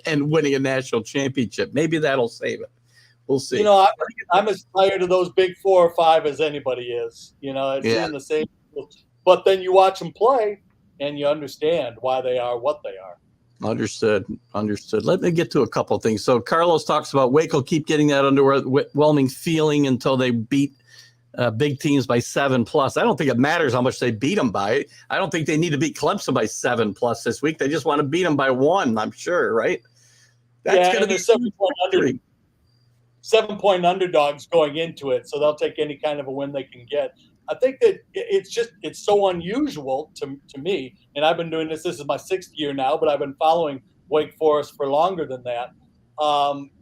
and winning a national championship. Maybe that'll save it. We'll see. I'm as tired of those big 4 or 5 as anybody is. It's in the same. But then you watch them play, and you understand why they are what they are. Understood. Let me get to a couple of things. So Carlos talks about Wake will keep getting that underwhelming feeling until they beat big teams by 7+. I don't think it matters how much they beat them by. I don't think they need to beat Clemson by 7+ this week. They just want to beat them by 1, I'm sure, right? That's going to be 7-point underdogs going into it, so they'll take any kind of a win they can get. I think that it's so unusual to me, and I've been doing this. This is my 6th year now, but I've been following Wake Forest for longer than that.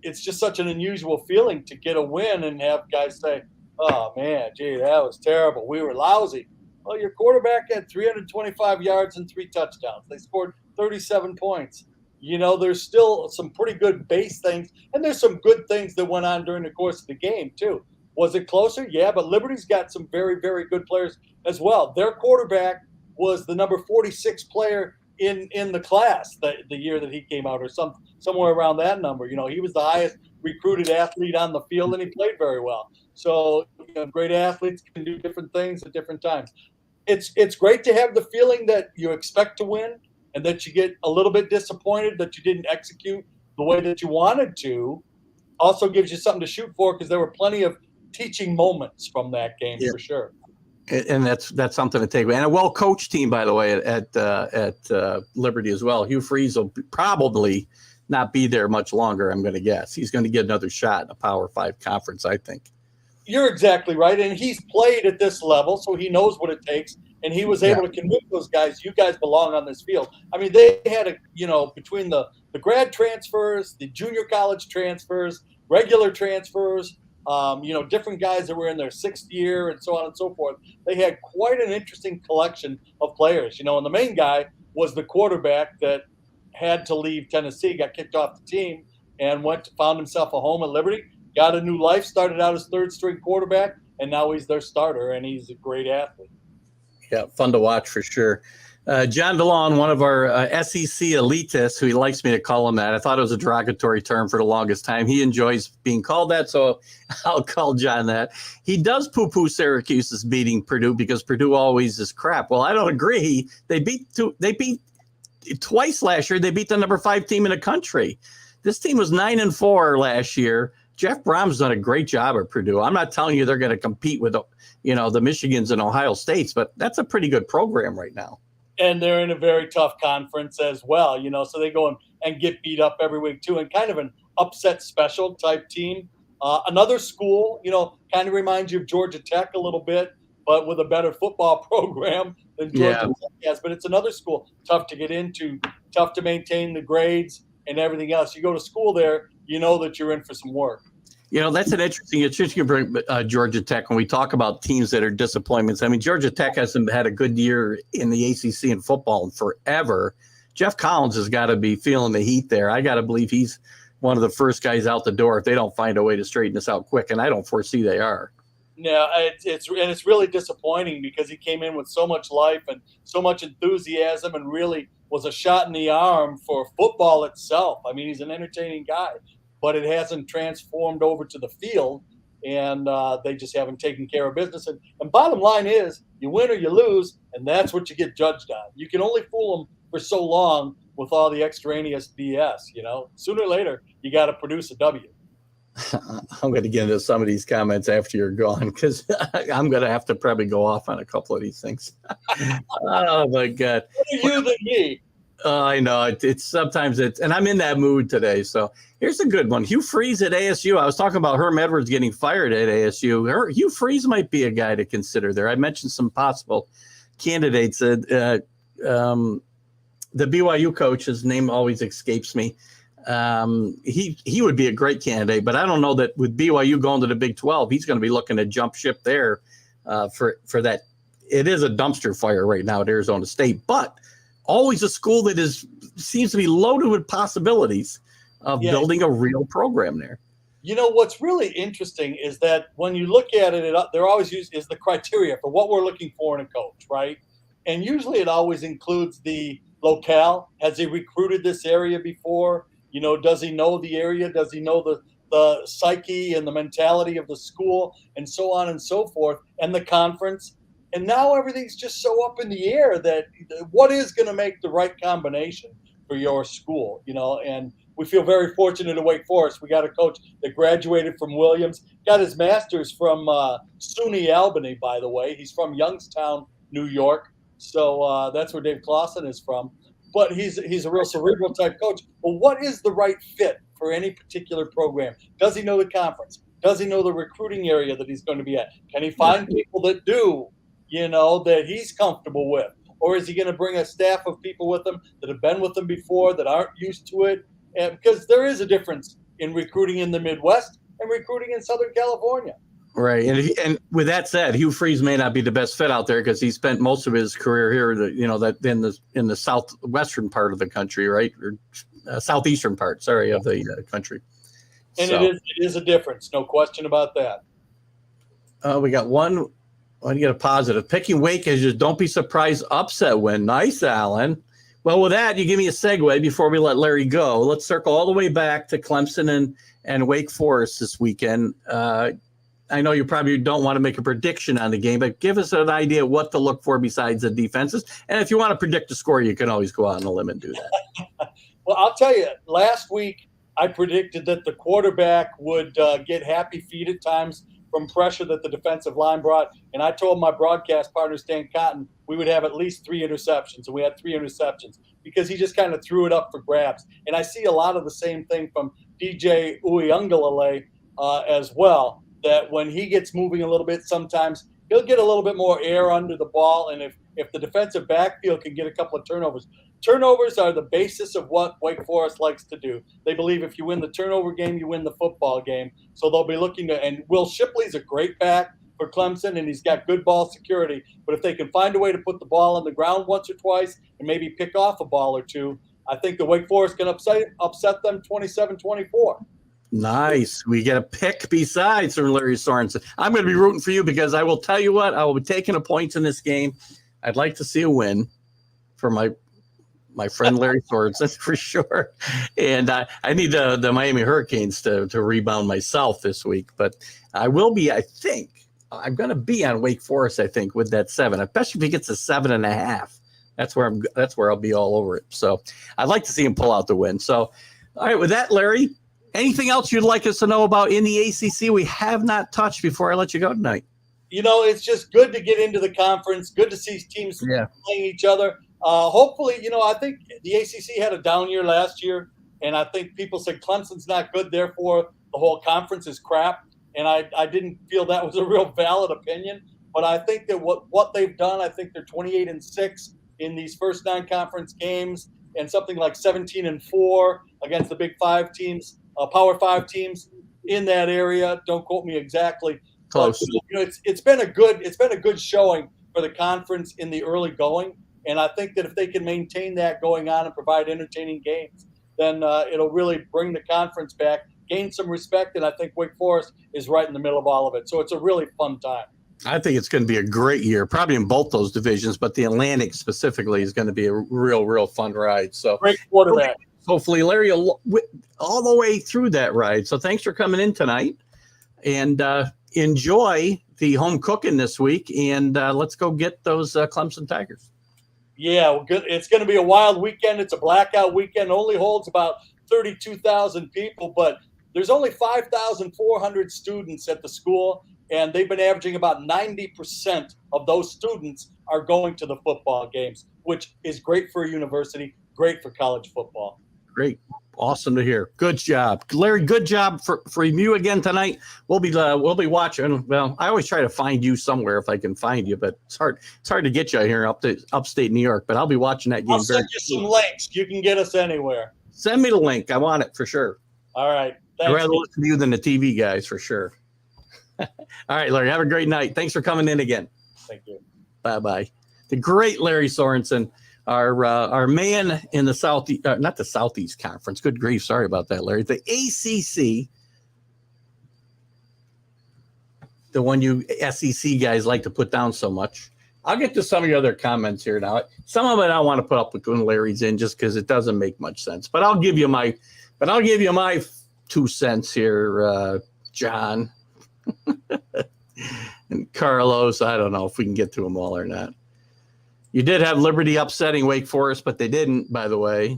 It's just such an unusual feeling to get a win and have guys say, "Oh man, gee, that was terrible. We were lousy." Well, your quarterback had 325 yards and 3 touchdowns. They scored 37 points. There's still some pretty good base things, and there's some good things that went on during the course of the game too. Was it closer? Yeah, but Liberty's got some very, very good players as well. Their quarterback was the number 46 player in the class the year that he came out, or somewhere around that number. He was the highest recruited athlete on the field, and he played very well. So great athletes can do different things at different times. It's great to have the feeling that you expect to win and that you get a little bit disappointed that you didn't execute the way that you wanted to. Also gives you something to shoot for because there were plenty of teaching moments from that game for sure. And that's something to take away. And a well-coached team, by the way, at Liberty as well. Hugh Freeze will probably not be there much longer, I'm going to guess. He's going to get another shot in a Power 5 conference, I think. You're exactly right. And he's played at this level, so he knows what it takes. And he was able to convince those guys, you guys belong on this field. I mean, they had between the grad transfers, the junior college transfers, regular transfers, different guys that were in their 6th year and so on and so forth. They had quite an interesting collection of players, and the main guy was the quarterback that had to leave Tennessee, got kicked off the team, and found himself a home at Liberty, got a new life, started out as 3rd-string quarterback, and now he's their starter, and he's a great athlete. Yeah, fun to watch for sure. John DeLon, one of our SEC elitists, who he likes me to call him that. I thought it was a derogatory term for the longest time. He enjoys being called that, so I'll call John that. He does poo-poo Syracuse's beating Purdue because Purdue always is crap. Well, I don't agree. They beat twice last year. They beat the number 5 team in the country. This team was 9-4 last year. Jeff Brom's done a great job at Purdue. I'm not telling you they're going to compete with, the Michigans and Ohio States, but that's a pretty good program right now. And they're in a very tough conference as well, so they go and get beat up every week too, and kind of an upset special type team. Another school, kind of reminds you of Georgia Tech a little bit, but with a better football program than Georgia Tech has. But it's another school, tough to get into, tough to maintain the grades and everything else. You go to school there, you know that you're in for some work. That's an interesting. It's just you bring Georgia Tech when we talk about teams that are disappointments. I mean, Georgia Tech hasn't had a good year in the ACC in football in forever. Jeff Collins has got to be feeling the heat there. I got to believe he's one of the first guys out the door if they don't find a way to straighten this out quick, and I don't foresee they are. Yeah, it's really disappointing because he came in with so much life and so much enthusiasm and really was a shot in the arm for football itself. I mean, he's an entertaining guy, but it hasn't transformed over to the field, and they just haven't taken care of business. And bottom line is, you win or you lose, and that's what you get judged on. You can only fool them for so long with all the extraneous BS. Sooner or later, you got to produce a W. I'm going to get into some of these comments after you're gone because I'm going to have to probably go off on a couple of these things. Oh, my God. Better you than me. I know. It's sometimes and I'm in that mood today. So here's a good one. Hugh Freeze at ASU. I was talking about Herm Edwards getting fired at ASU. Hugh Freeze might be a guy to consider there. I mentioned some possible candidates. The BYU coach, his name always escapes me. He would be a great candidate, but I don't know that with BYU going to the Big 12, he's going to be looking to jump ship there for that. It is a dumpster fire right now at Arizona State, but always a school that seems to be loaded with possibilities of building a real program there. What's really interesting is that when you look at it, they're always used is the criteria for what we're looking for in a coach, right? And usually it always includes the locale. Has he recruited this area before? Does he know the area? Does he know the psyche and the mentality of the school and so on and so forth, and the conference? And now everything's just so up in the air that what is going to make the right combination for your school, and we feel very fortunate at Wake Forest. We got a coach that graduated from Williams, got his master's from SUNY Albany, by the way. He's from Youngstown, New York. So that's where Dave Clawson is from. But he's a real cerebral type coach. But what is the right fit for any particular program? Does he know the conference? Does he know the recruiting area that he's going to be at? Can he find people that do, that he's comfortable with? Or is he going to bring a staff of people with him that have been with him before, that aren't used to it? And because there is a difference in recruiting in the Midwest and recruiting in Southern California. Right. And with that said, Hugh Freeze may not be the best fit out there because he spent most of his career here, that in the southwestern part of the country, right? Or southeastern part, of the country. And it is a difference. No question about that. We got one. I get a positive. Picking Wake as just don't be surprised upset win. Nice, Alan. Well, with that, you give me a segue before we let Larry go. Let's circle all the way back to Clemson and Wake Forest this weekend. I know you probably don't want to make a prediction on the game, but give us an idea what to look for besides the defenses. And if you want to predict the score, you can always go out on a limb and do that. Well, I'll tell you, last week I predicted that the quarterback would get happy feet at times from pressure that the defensive line brought. And I told my broadcast partner, Stan Cotton, we would have at least 3 interceptions. And we had 3 interceptions because he just kind of threw it up for grabs. And I see a lot of the same thing from DJ Uiagalelei as well, that when he gets moving a little bit, sometimes he'll get a little bit more air under the ball. And if the defensive backfield can get a couple of turnovers are the basis of what Wake Forest likes to do. They believe if you win the turnover game, you win the football game. So they'll be looking to – and Will Shipley's a great back for Clemson, and he's got good ball security. But if they can find a way to put the ball on the ground once or twice and maybe pick off a ball or two, I think the Wake Forest can upset them 27-24. Nice. We get a pick besides from Lary Sorensen. I'm going to be rooting for you because I will tell you what, I will be taking the points in this game. I'd like to see a win for my friend Lary Sorensen for sure. And I need the Miami Hurricanes to rebound myself this week. But I will be, I think, I'm going to be on Wake Forest, I think, with that 7, especially if he gets a 7.5. That's where I'll be all over it. So I'd like to see him pull out the win. So, all right, with that, Larry, anything else you'd like us to know about in the ACC we have not touched before I let you go tonight? It's just good to get into the conference. Good to see teams playing each other. Hopefully, I think the ACC had a down year last year, and I think people said Clemson's not good, therefore the whole conference is crap. And I didn't feel that was a real valid opinion. But I think that what they've done, I think they're 28-6 in these first 9 conference games, and something like 17-4 against the Big 5 teams, Power 5 teams in that area. Don't quote me exactly. Close. But, it's been a good showing for the conference in the early going. And I think that if they can maintain that going on and provide entertaining games, then it'll really bring the conference back, gain some respect, and I think Wake Forest is right in the middle of all of it. So it's a really fun time. I think it's going to be a great year, probably in both those divisions, but the Atlantic specifically is going to be a real fun ride. So great quarterback. Hopefully, Larry, all the way through that ride. So thanks for coming in tonight, and enjoy the home cooking this week, and let's go get those Clemson Tigers. Yeah, well, good. It's going to be a wild weekend. It's a blackout weekend. Only holds about 32,000 people, but there's only 5,400 students at the school, and they've been averaging about 90% of those students are going to the football games, which is great for a university, great for college football. Great. Awesome to hear. Good job, Larry. Good job for you again tonight. We'll be watching. Well, I always try to find you somewhere if I can find you, but it's hard to get you here up to upstate New York. But I'll be watching that game. I'll send you some links. You can get us anywhere. Send me the link. I want it for sure. All right. Thanks. I'd rather listen to you than the TV guys for sure. All right, Larry. Have a great night. Thanks for coming in again. Thank you. Bye-bye. The great Lary Sorensen, our man in the Southeast, not the Southeast Conference. Good grief. Sorry about that, Larry. The ACC, the one you SEC guys like to put down so much. I'll get to some of your other comments here now. Some of it I want to put up with when Larry's in just because it doesn't make much sense. But I'll give you my 2 cents here, John. And Carlos, I don't know if we can get to them all or not. You did have Liberty upsetting Wake Forest, but they didn't, by the way.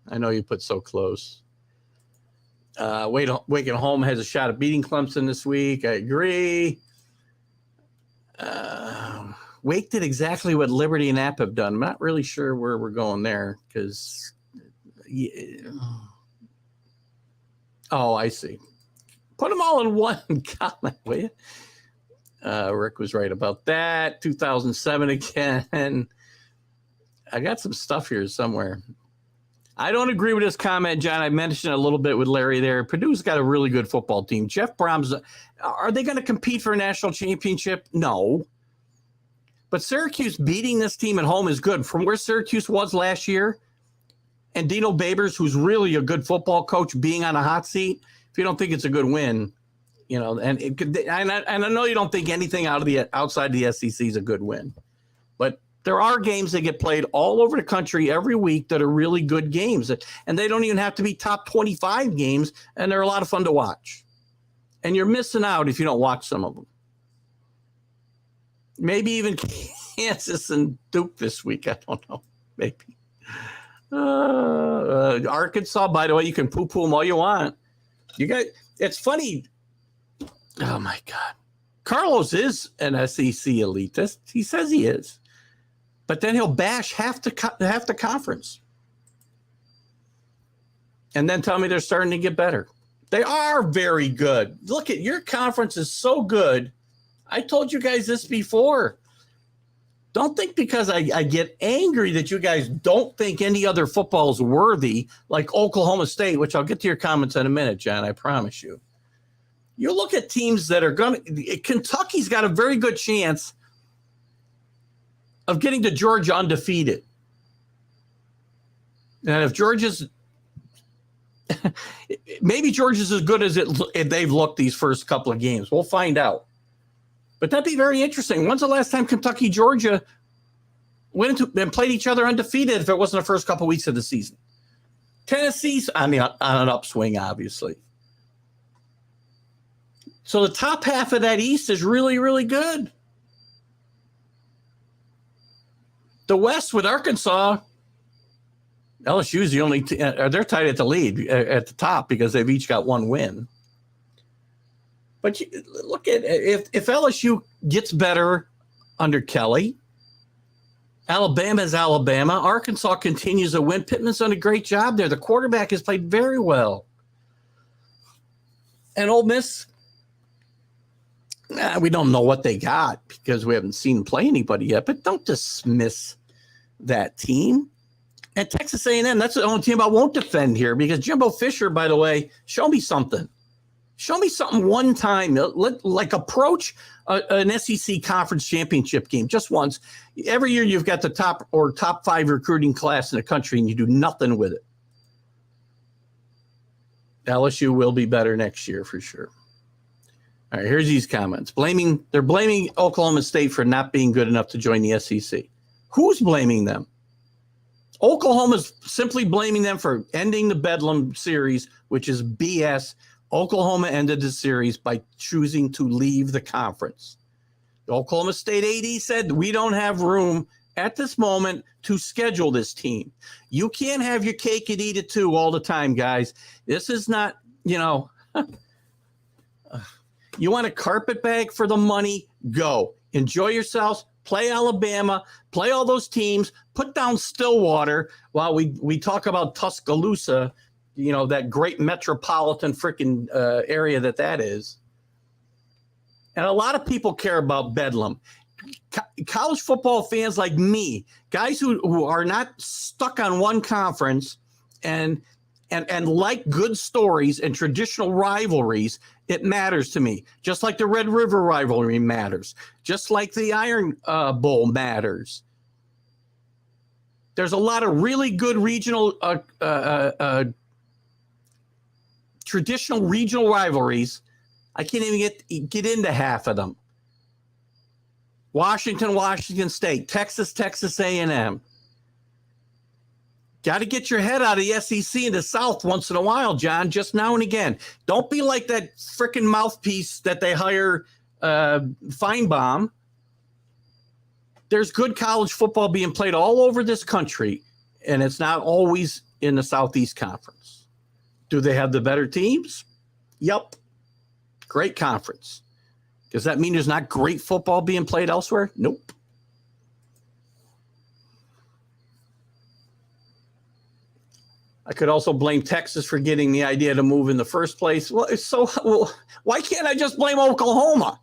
I know you put so close. Wake at home has a shot at beating Clemson this week. I agree. Wake did exactly what Liberty and App have done. I'm not really sure where we're going there because oh, I see. Put them all in one comment, will you? Rick was right about that. 2007 again. I got some stuff here somewhere. I don't agree with this comment, John. I mentioned a little bit with Larry there. Purdue's got a really good football team. Jeff Brom's, are they going to compete for a national championship? No. But Syracuse beating this team at home is good. From where Syracuse was last year, and Dino Babers, who's really a good football coach, being on a hot seat, if you don't think it's a good win, you know, and I know you don't think anything outside the SEC is a good win, but there are games that get played all over the country every week that are really good games, and they don't even have to be top 25 games, and they're a lot of fun to watch. And you're missing out if you don't watch some of them. Maybe even Kansas and Duke this week. I don't know. Maybe. Arkansas, by the way, you can poo-poo them all you want. You got. It's funny. Oh, my God. Carlos is an SEC elitist. He says he is. But then he'll bash half the conference. And then tell me they're starting to get better. They are very good. Look at your conference is so good. I told you guys this before. Don't think because I get angry that you guys don't think any other football is worthy, like Oklahoma State, which I'll get to your comments in a minute, John, I promise you. You look at teams that are going to – Kentucky's got a very good chance of getting to Georgia undefeated. And if Georgia's – maybe Georgia's as good as they've looked these first couple of games. We'll find out. But that'd be very interesting. When's the last time Kentucky, Georgia went into and played each other undefeated if it wasn't the first couple of weeks of the season? Tennessee's on an upswing, obviously. So the top half of that East is really, really good. The West with Arkansas, LSU's the only they're tied at the lead at the top because they've each got one win. But look at if LSU gets better under Kelly, Alabama's Alabama, Arkansas continues to win. Pittman's done a great job there. The quarterback has played very well. And Ole Miss, we don't know what they got because we haven't seen them play anybody yet. But don't dismiss that team. And Texas A&M, that's the only team I won't defend here because Jimbo Fisher, by the way, show me something. Show me something one time, like approach an SEC conference championship game just once. Every year you've got the top 5 recruiting class in the country and you do nothing with it. LSU will be better next year for sure. All right, here's these comments. They're blaming Oklahoma State for not being good enough to join the SEC. Who's blaming them? Oklahoma's simply blaming them for ending the Bedlam series, which is BS. Oklahoma ended the series by choosing to leave the conference. The Oklahoma State AD said, we don't have room at this moment to schedule this team. You can't have your cake and eat it too all the time, guys. This is not, you want a carpet bag for the money? Go. Enjoy yourselves. Play Alabama. Play all those teams. Put down Stillwater while we talk about Tuscaloosa, that great metropolitan freaking area that is. And a lot of people care about Bedlam. College football fans like me, guys who are not stuck on one conference and like good stories and traditional rivalries, it matters to me. Just like the Red River rivalry matters. Just like the Iron Bowl matters. There's a lot of really good regional, traditional regional rivalries. I can't even get into half of them. Washington State, Texas A&M. Got to get your head out of the SEC in the South once in a while, John, just now and again. Don't be like that freaking mouthpiece that they hire, Feinbaum. There's good college football being played all over this country, and it's not always in the Southeast Conference. Do they have the better teams? Yep. Great conference. Does that mean there's not great football being played elsewhere? Nope. I could also blame Texas for getting the idea to move in the first place. Well, why can't I just blame Oklahoma?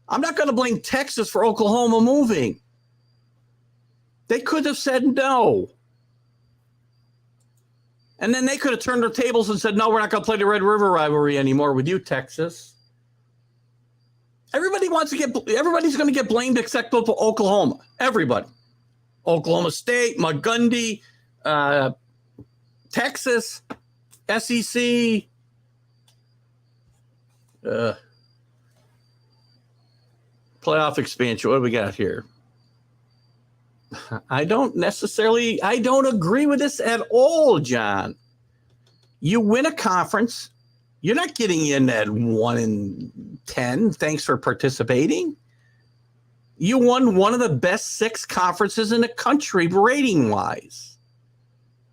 I'm not going to blame Texas for Oklahoma moving. They could have said no. And then they could have turned their tables and said, no, we're not going to play the Red River rivalry anymore with you, Texas. Everybody's going to get blamed except for Oklahoma. Everybody. Oklahoma State, Montgomery, Texas, SEC. Playoff expansion. What do we got here? I don't agree with this at all, John. You win a conference. You're not getting in at 1 in 10. Thanks for participating. You won one of the best 6 conferences in the country rating-wise.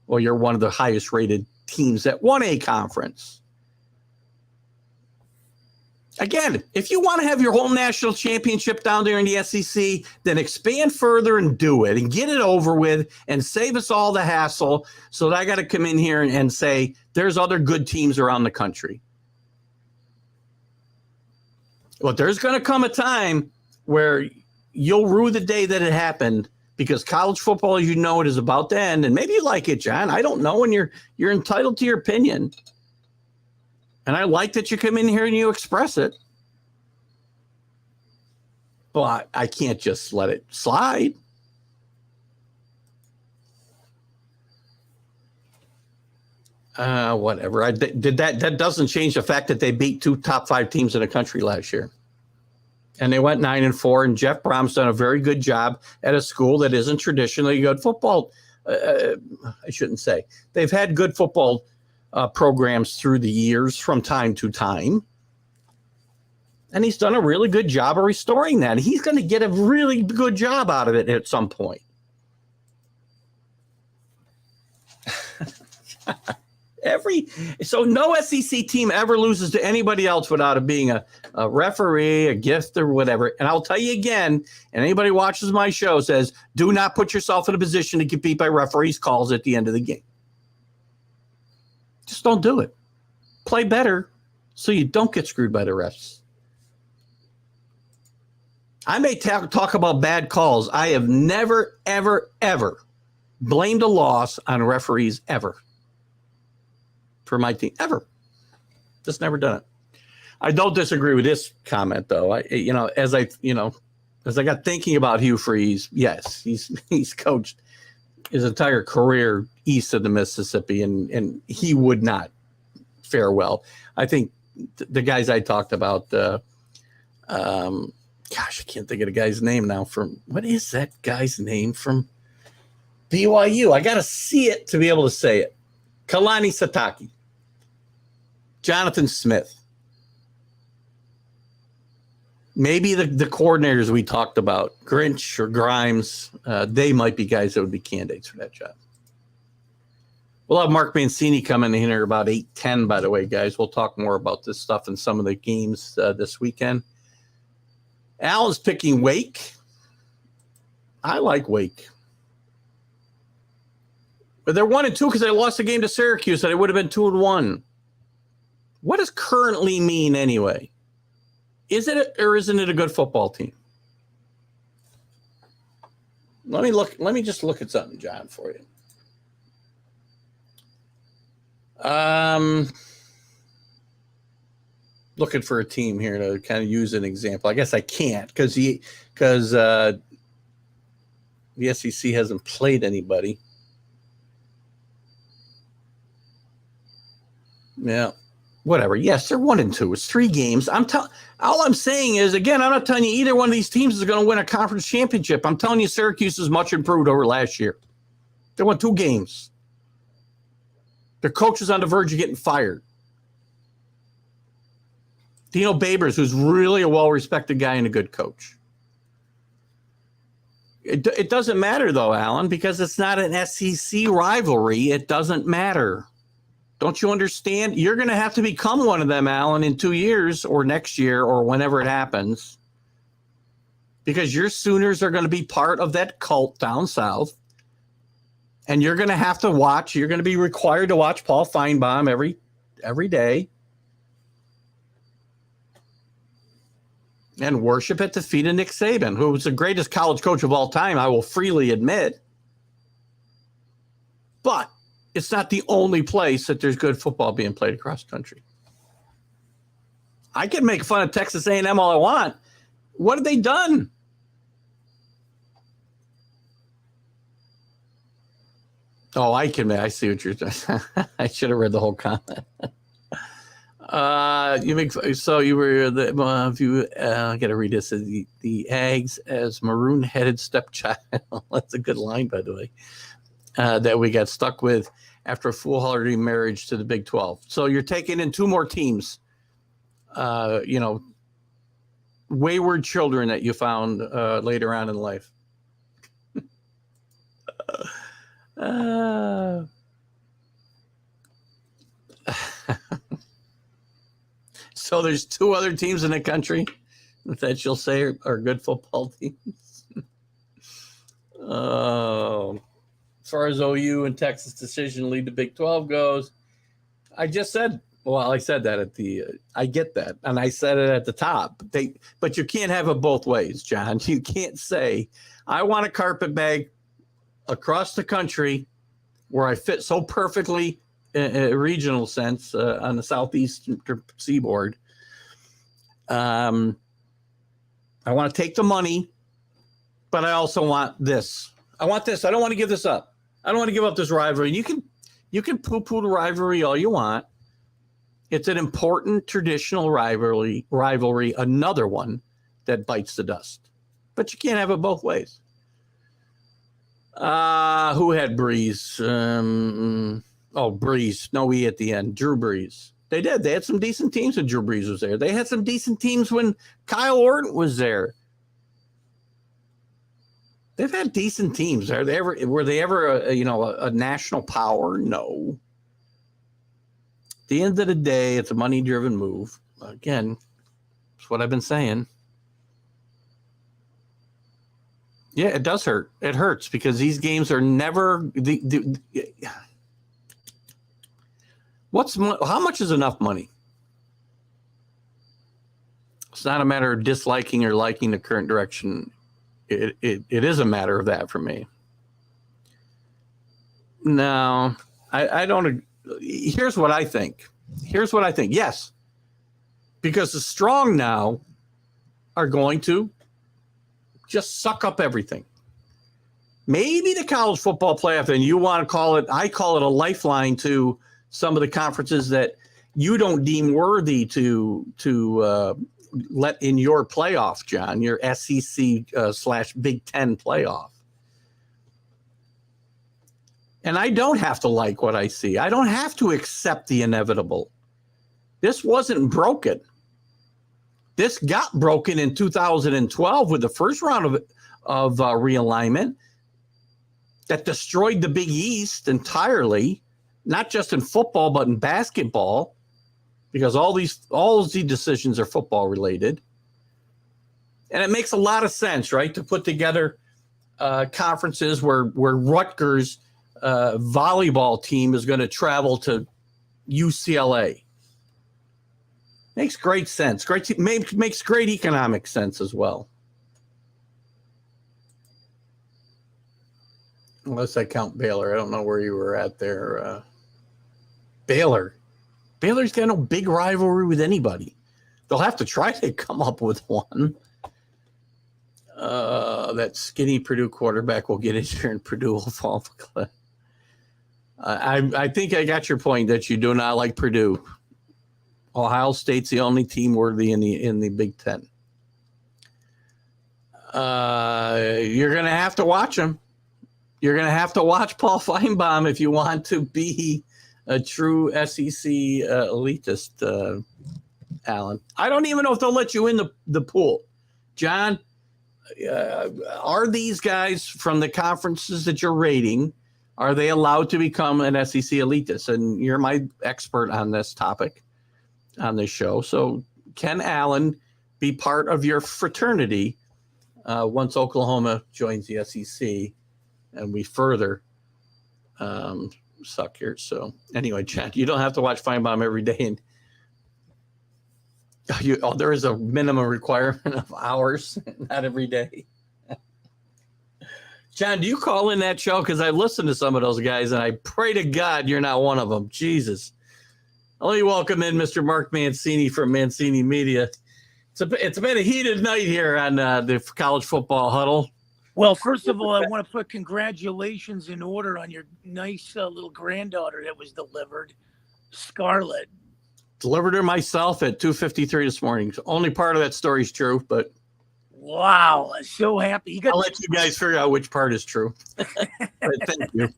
Well, you're one of the highest rated teams that won a conference. Again, if you want to have your whole national championship down there in the SEC, then expand further and do it and get it over with and save us all the hassle so that I got to come in here and say there's other good teams around the country. Well, there's going to come a time where you'll rue the day that it happened because college football, as you know, it is about to end. And maybe you like it, John. I don't know. And you're entitled to your opinion. And I like that you come in here and you express it. But I can't just let it slide. Whatever. That doesn't change the fact that they beat 2 top 5 teams in the country last year. And they went 9-4, and Jeff Brom's done a very good job at a school that isn't traditionally good football. I shouldn't say. They've had good football programs through the years from time to time. And he's done a really good job of restoring that. He's going to get a really good job out of it at some point. So no SEC team ever loses to anybody else without it being a referee, a gift, or whatever. And I'll tell you again, and anybody who watches my show says, do not put yourself in a position to get beat by referees' calls at the end of the game. Just don't do it. Play better so you don't get screwed by the refs. I may talk about bad calls. I have never, ever, ever blamed a loss on referees ever. For my team, ever. Just never done it. I don't disagree with this comment, though. As I got thinking about Hugh Freeze, yes, he's coached his entire career east of the Mississippi, and he would not fare well. I think the guys I talked about, I can't think of the guy's name now. What is that guy's name from BYU? I got to see it to be able to say it. Kalani Sitake. Jonathan Smith. Maybe the coordinators we talked about, Grinch or Grimes, they might be guys that would be candidates for that job. We'll have Mark Mancini coming in here about 8:10, by the way, guys. We'll talk more about this stuff in some of the games this weekend. Alan's picking Wake. I like Wake. But they're 1-2 because they lost the game to Syracuse, so they would have been 2-1. What does currently mean anyway? Is it or isn't it a good football team? Let me just look at something, John, for you. Looking for a team here to kind of use an example. I guess I can't because the SEC hasn't played anybody. Yeah, whatever. Yes, they're 1-2. It's 3 games. All I'm saying is, again, I'm not telling you either one of these teams is going to win a conference championship. I'm telling you Syracuse is much improved over last year. They won 2 games. Their coach is on the verge of getting fired. Dino Babers, who's really a well-respected guy and a good coach. It doesn't matter, though, Alan, because it's not an SEC rivalry. It doesn't matter. Don't you understand? You're going to have to become one of them, Alan, in 2 years or next year or whenever it happens, because your Sooners are going to be part of that cult down south. And you're going to have to watch. You're going to be required to watch Paul Feinbaum every day and worship at the feet of Nick Saban, who was the greatest college coach of all time, I will freely admit. But it's not the only place that there's good football being played across the country. I can make fun of Texas A&M all I want. What have they done? Oh, I see what you're doing. I should have read the whole comment. I gotta read this. The Ags as maroon-headed stepchild. That's a good line, by the way. That we got stuck with after a foolhardy marriage to the Big 12. So you're taking in 2 more teams. Wayward children that you found later on in life. So there's 2 other teams in the country that you'll say are good football teams. As far as OU and Texas decision to lead the Big 12 goes, I just said, well, I said that I get that. And I said it at the top. But you can't have it both ways, John. You can't say, I want a carpet bag across the country where I fit so perfectly in a regional sense on the southeastern seaboard. I want to take the money, but I also want this. I want this. I don't want to give this up. I don't want to give up this rivalry. You can poo-poo the rivalry all you want. It's an important traditional rivalry, another one that bites the dust. But you can't have it both ways. Who had Breeze? Breeze. No E at the end. Drew Brees. They did. They had some decent teams when Drew Brees was there. They had some decent teams when Kyle Orton was there. They've had decent teams. Were they ever a national power? No. At the end of the day, it's a money-driven move. Again, that's what I've been saying. Yeah, it does hurt. It hurts because these games are never how much is enough money? It's not a matter of disliking or liking the current direction. It is a matter of that for me. No, I don't. Here's what I think. Yes, because the strong now are going to just suck up everything. Maybe the college football playoff, and you want to call it, I call it a lifeline to some of the conferences that you don't deem worthy to let in your playoff, John, your SEC / Big Ten playoff. And I don't have to like what I see. I don't have to accept the inevitable. This wasn't broken. This got broken in 2012 with the first round of realignment that destroyed the Big East entirely, not just in football, but in basketball, because all these decisions are football related. And it makes a lot of sense, right, to put together conferences where Rutgers volleyball team is going to travel to UCLA. Makes great sense. Makes great economic sense as well. Unless I count Baylor. I don't know where you were at there. Baylor's got no big rivalry with anybody. They'll have to try to come up with one. That skinny Purdue quarterback will get in here and Purdue will fall off a cliff. I think I got your point that you do not like Purdue. Ohio State's the only team worthy in the Big Ten. You're going to have to watch them. You're going to have to watch Paul Feinbaum if you want to be a true SEC elitist, Alan. I don't even know if they'll let you in the pool. John, are these guys from the conferences that you're rating, are they allowed to become an SEC elitist? And you're my expert on this topic on this show. So can Allen be part of your fraternity once Oklahoma joins the SEC and we further suck here? So anyway, Chad, you don't have to watch Feinbaum every day. And there is a minimum requirement of hours, not every day. John, do you call in that show? Because I listened to some of those guys, and I pray to God you're not one of them. Jesus. Let me welcome in Mr. Mark Mancini from Mancini Media. It's been a heated night here on the college football huddle. Well, first of all, I want to put congratulations in order on your nice little granddaughter that was delivered, Scarlett. Delivered her myself at 2:53 this morning. Only part of that story is true, but wow, I'm so happy. I'll let you guys figure out which part is true. Thank you.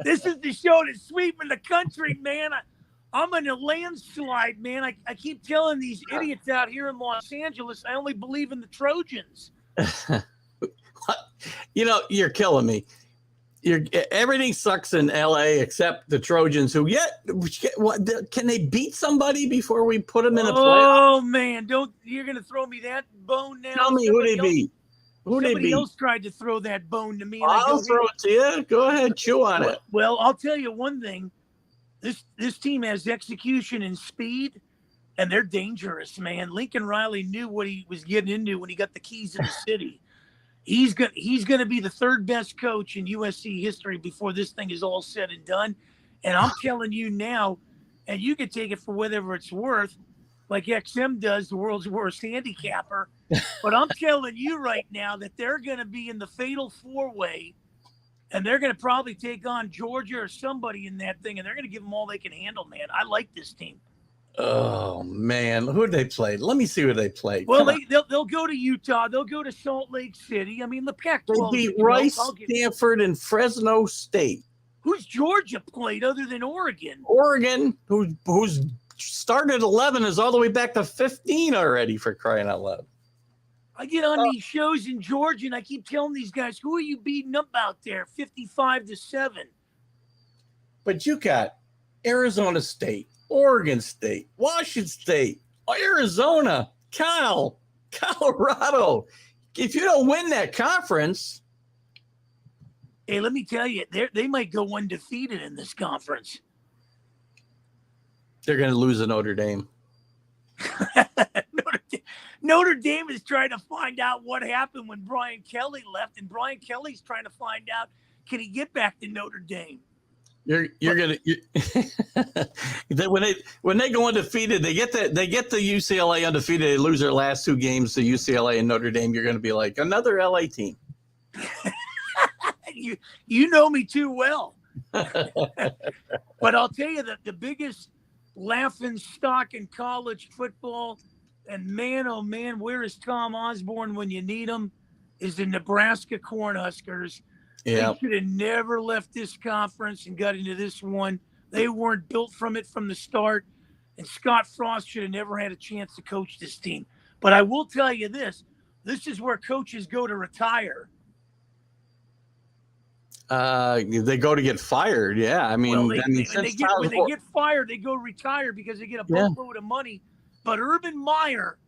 This is the show that's sweeping the country, man. I'm in a landslide, man. I keep telling these idiots out here in Los Angeles, I only believe in the Trojans. You're killing me. Everything sucks in LA except the Trojans. Can they beat somebody before we put them in a playoff? Oh man, you're gonna throw me that bone now? Tell me who they beat. Somebody else tried to throw that bone to me. I'll throw it to you. Go ahead, chew on it. Well, I'll tell you one thing. This team has execution and speed, and they're dangerous, man. Lincoln Riley knew what he was getting into when he got the keys to the city. He's going to be the third best coach in USC history before this thing is all said and done. And I'm telling you now, and you can take it for whatever it's worth, like XM does, the world's worst handicapper. But I'm telling you right now that they're going to be in the fatal four-way, and they're going to probably take on Georgia or somebody in that thing, and they're going to give them all they can handle, man. I like this team. Oh, man. Who did they play? Let me see who they played. Well, they'll go to Utah. They'll go to Salt Lake City. I mean, the Pac-12. They beat Rice, Stanford, and Fresno State. Who's Georgia played other than Oregon? Oregon, who's started 11, is all the way back to 15 already, for crying out loud. I get on these shows in Georgia, and I keep telling these guys, who are you beating up out there, 55-7? But you got Arizona State, Oregon State, Washington State, Arizona, Colorado. If you don't win that conference. Hey, let me tell you, they might go undefeated in this conference. They're going to lose to Notre Dame. Notre Dame is trying to find out what happened when Brian Kelly left, and Brian Kelly's trying to find out, can he get back to Notre Dame? You're gonna when they go undefeated, they get the UCLA undefeated. They lose their last two games to UCLA and Notre Dame. You're going to be like, another LA team. You know me too well. But I'll tell you that the biggest laughing stock in college football, and man, oh man, where is Tom Osborne when you need him, is the Nebraska Cornhuskers. Yeah. They should have never left this conference and got into this one. They weren't built from it from the start. And Scott Frost should have never had a chance to coach this team. But I will tell you this is where coaches go to retire. They go to get fired. Yeah. I mean, Well, when they get fired, they go retire because they get a boatload of money. But Urban Meyer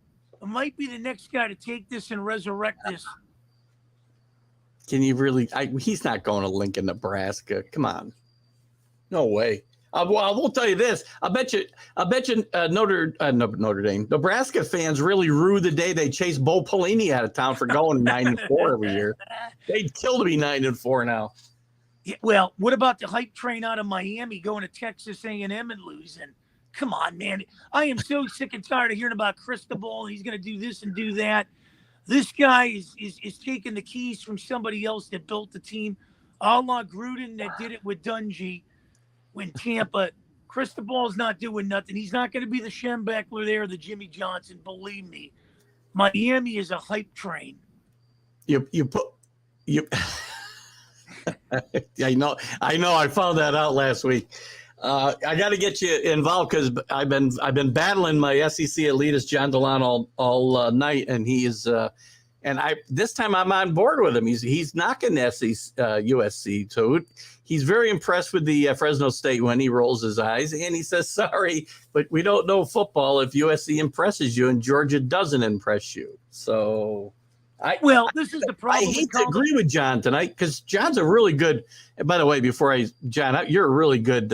might be the next guy to take this and resurrect this. Can you really? He's not going to Lincoln, Nebraska. Come on. No way. I will tell you this. I bet you Notre Dame, Nebraska fans really rue the day they chased Bo Pelini out of town for going 9-4 every year. They'd kill to be 9-4 now. Yeah, well, what about the hype train out of Miami going to Texas A&M and losing? Come on, man. I am so sick and tired of hearing about Cristobal. He's going to do this and do that. This guy is taking the keys from somebody else that built the team, a la Gruden that did it with Dungy when Tampa. Cristobal's not doing nothing. He's not going to be the Schembechler there, the Jimmy Johnson. Believe me, Miami is a hype train. You. I know. I found that out last week. I got to get you involved because I've been battling my SEC elitist John DeLon all night, and he is this time I'm on board with him. He's knocking USC, so he's very impressed with the Fresno State when he rolls his eyes, and he says, "Sorry, but we don't know football if USC impresses you and Georgia doesn't impress you." So. This is the problem. I hate to agree with John tonight because John's a really good. And by the way, John, you're a really good,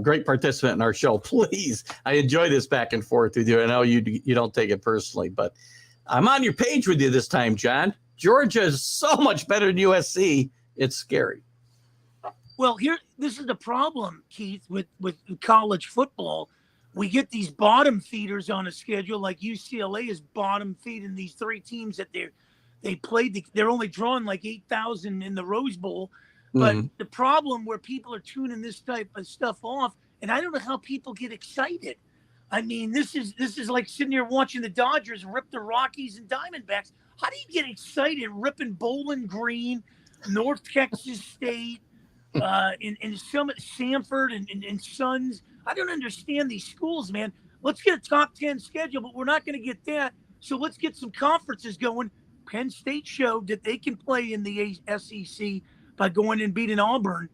great participant in our show. Please, I enjoy this back and forth with you. I know you don't take it personally, but I'm on your page with you this time, John. Georgia is so much better than USC. It's scary. Well, this is the problem, Keith, with college football. We get these bottom feeders on a schedule, like UCLA is bottom feeding these three teams that they played. They're only drawing like 8,000 in the Rose Bowl. But the problem where people are tuning this type of stuff off, and I don't know how people get excited. I mean, this is like sitting here watching the Dodgers rip the Rockies and Diamondbacks. How do you get excited ripping Bowling Green, North Texas State, and Summit, Sanford, and Sons? I don't understand these schools, man. Let's get a top 10 schedule, but we're not going to get that. So let's get some conferences going. Penn State showed that they can play in the SEC by going and beating Auburn.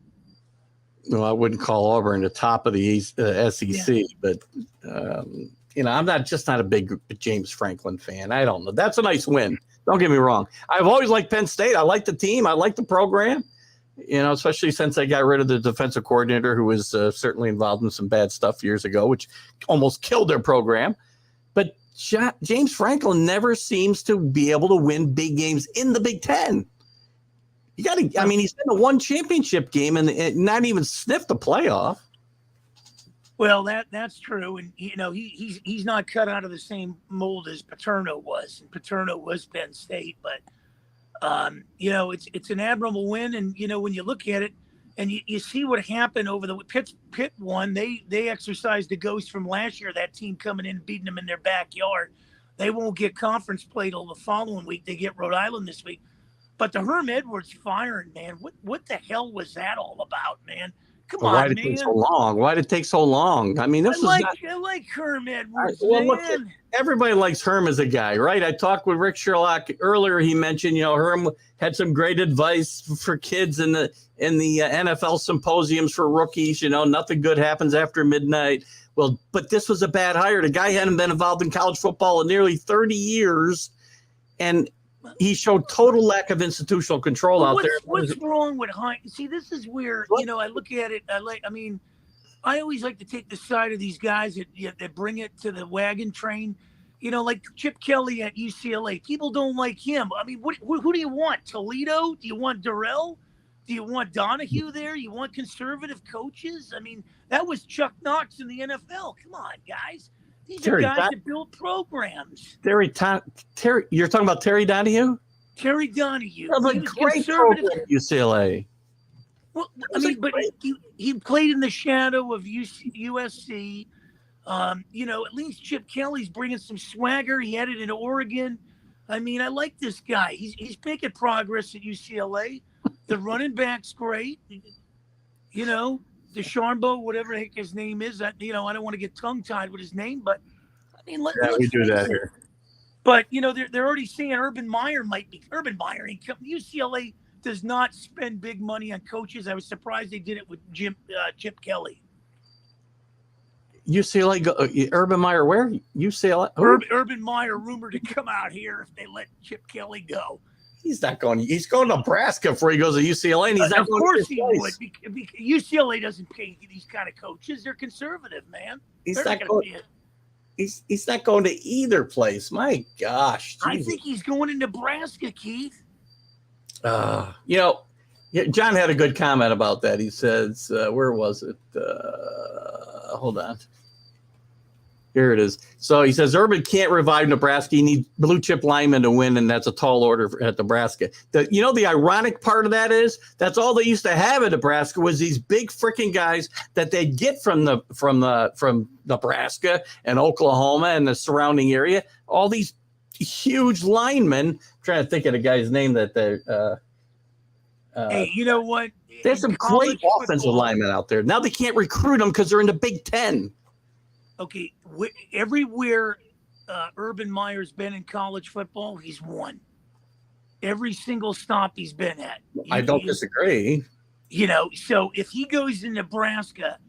Well, I wouldn't call Auburn the top of the SEC, but I'm not a big James Franklin fan. I don't know. That's a nice win. Don't get me wrong. I've always liked Penn State. I like the team. I like the program. Especially since they got rid of the defensive coordinator who was certainly involved in some bad stuff years ago, which almost killed their program. But James Franklin never seems to be able to win big games in the Big Ten. He's been to one championship game and not even sniffed the playoff. Well, that's true. And, he's not cut out of the same mold as Paterno was. And Paterno was Penn State, but it's an admirable win. And, when you look at it and you see what happened over the Pitt won, they exercised the ghost from last year, that team coming in and beating them in their backyard. They won't get conference play till the following week. They get Rhode Island this week. But the Herm Edwards firing, man, what the hell was that all about, man? Come on, why did it take so long? Why did it take so long? I mean, I like Herm Edwards. Look, everybody likes Herm as a guy, right? I talked with Rick Sherlock earlier. He mentioned, Herm had some great advice for kids in the NFL symposiums for rookies. Nothing good happens after midnight. Well, but this was a bad hire. The guy hadn't been involved in college football in nearly 30 years, and he showed total lack of institutional control out there. What's wrong with Hines? See, this is where, I look at it. I always like to take the side of these guys that bring it to the wagon train. Like Chip Kelly at UCLA. People don't like him. I mean, who do you want? Toledo? Do you want Durrell? Do you want Donahue there? You want conservative coaches? I mean, that was Chuck Knox in the NFL. Come on, guys. These are guys that build programs. Terry, you're talking about Terry Donahue? Terry Donahue. That was a great program at UCLA. Well, but he played in the shadow of USC. At least Chip Kelly's bringing some swagger. He had it in Oregon. I like this guy. He's making progress at UCLA. The running back's great. DeChambeau, whatever the heck his name is. That I don't want to get tongue tied with his name, but I mean, we do that here. But they're already saying Urban Meyer might be. Urban Meyer ain't coming. UCLA does not spend big money on coaches. I was surprised they did it with Chip Kelly. UCLA, Urban Meyer, where? UCLA? Urban Meyer rumored to come out here if they let Chip Kelly go. He's not going. He's going to Nebraska before he goes to UCLA, and he's not of going course to he would. UCLA doesn't pay these kind of coaches. They're conservative, man. He's not going. He's not going to either place. My gosh, Jesus. I think he's going to Nebraska, Keith. John had a good comment about that. He says, "Where was it? Hold on." Here it is. So he says Urban can't revive Nebraska. You need blue chip linemen to win, and that's a tall order at Nebraska. The ironic part of that is that's all they used to have at Nebraska was these big freaking guys that they get from Nebraska and Oklahoma and the surrounding area. All these huge linemen. I'm trying to think of the guy's name that they're. Hey, you know what? There's some great offensive linemen out there. Now they can't recruit them because they're in the Big Ten. Okay, everywhere Urban Meyer's been in college football, he's won. Every single stop he's been at. I don't disagree. So if he goes to Nebraska,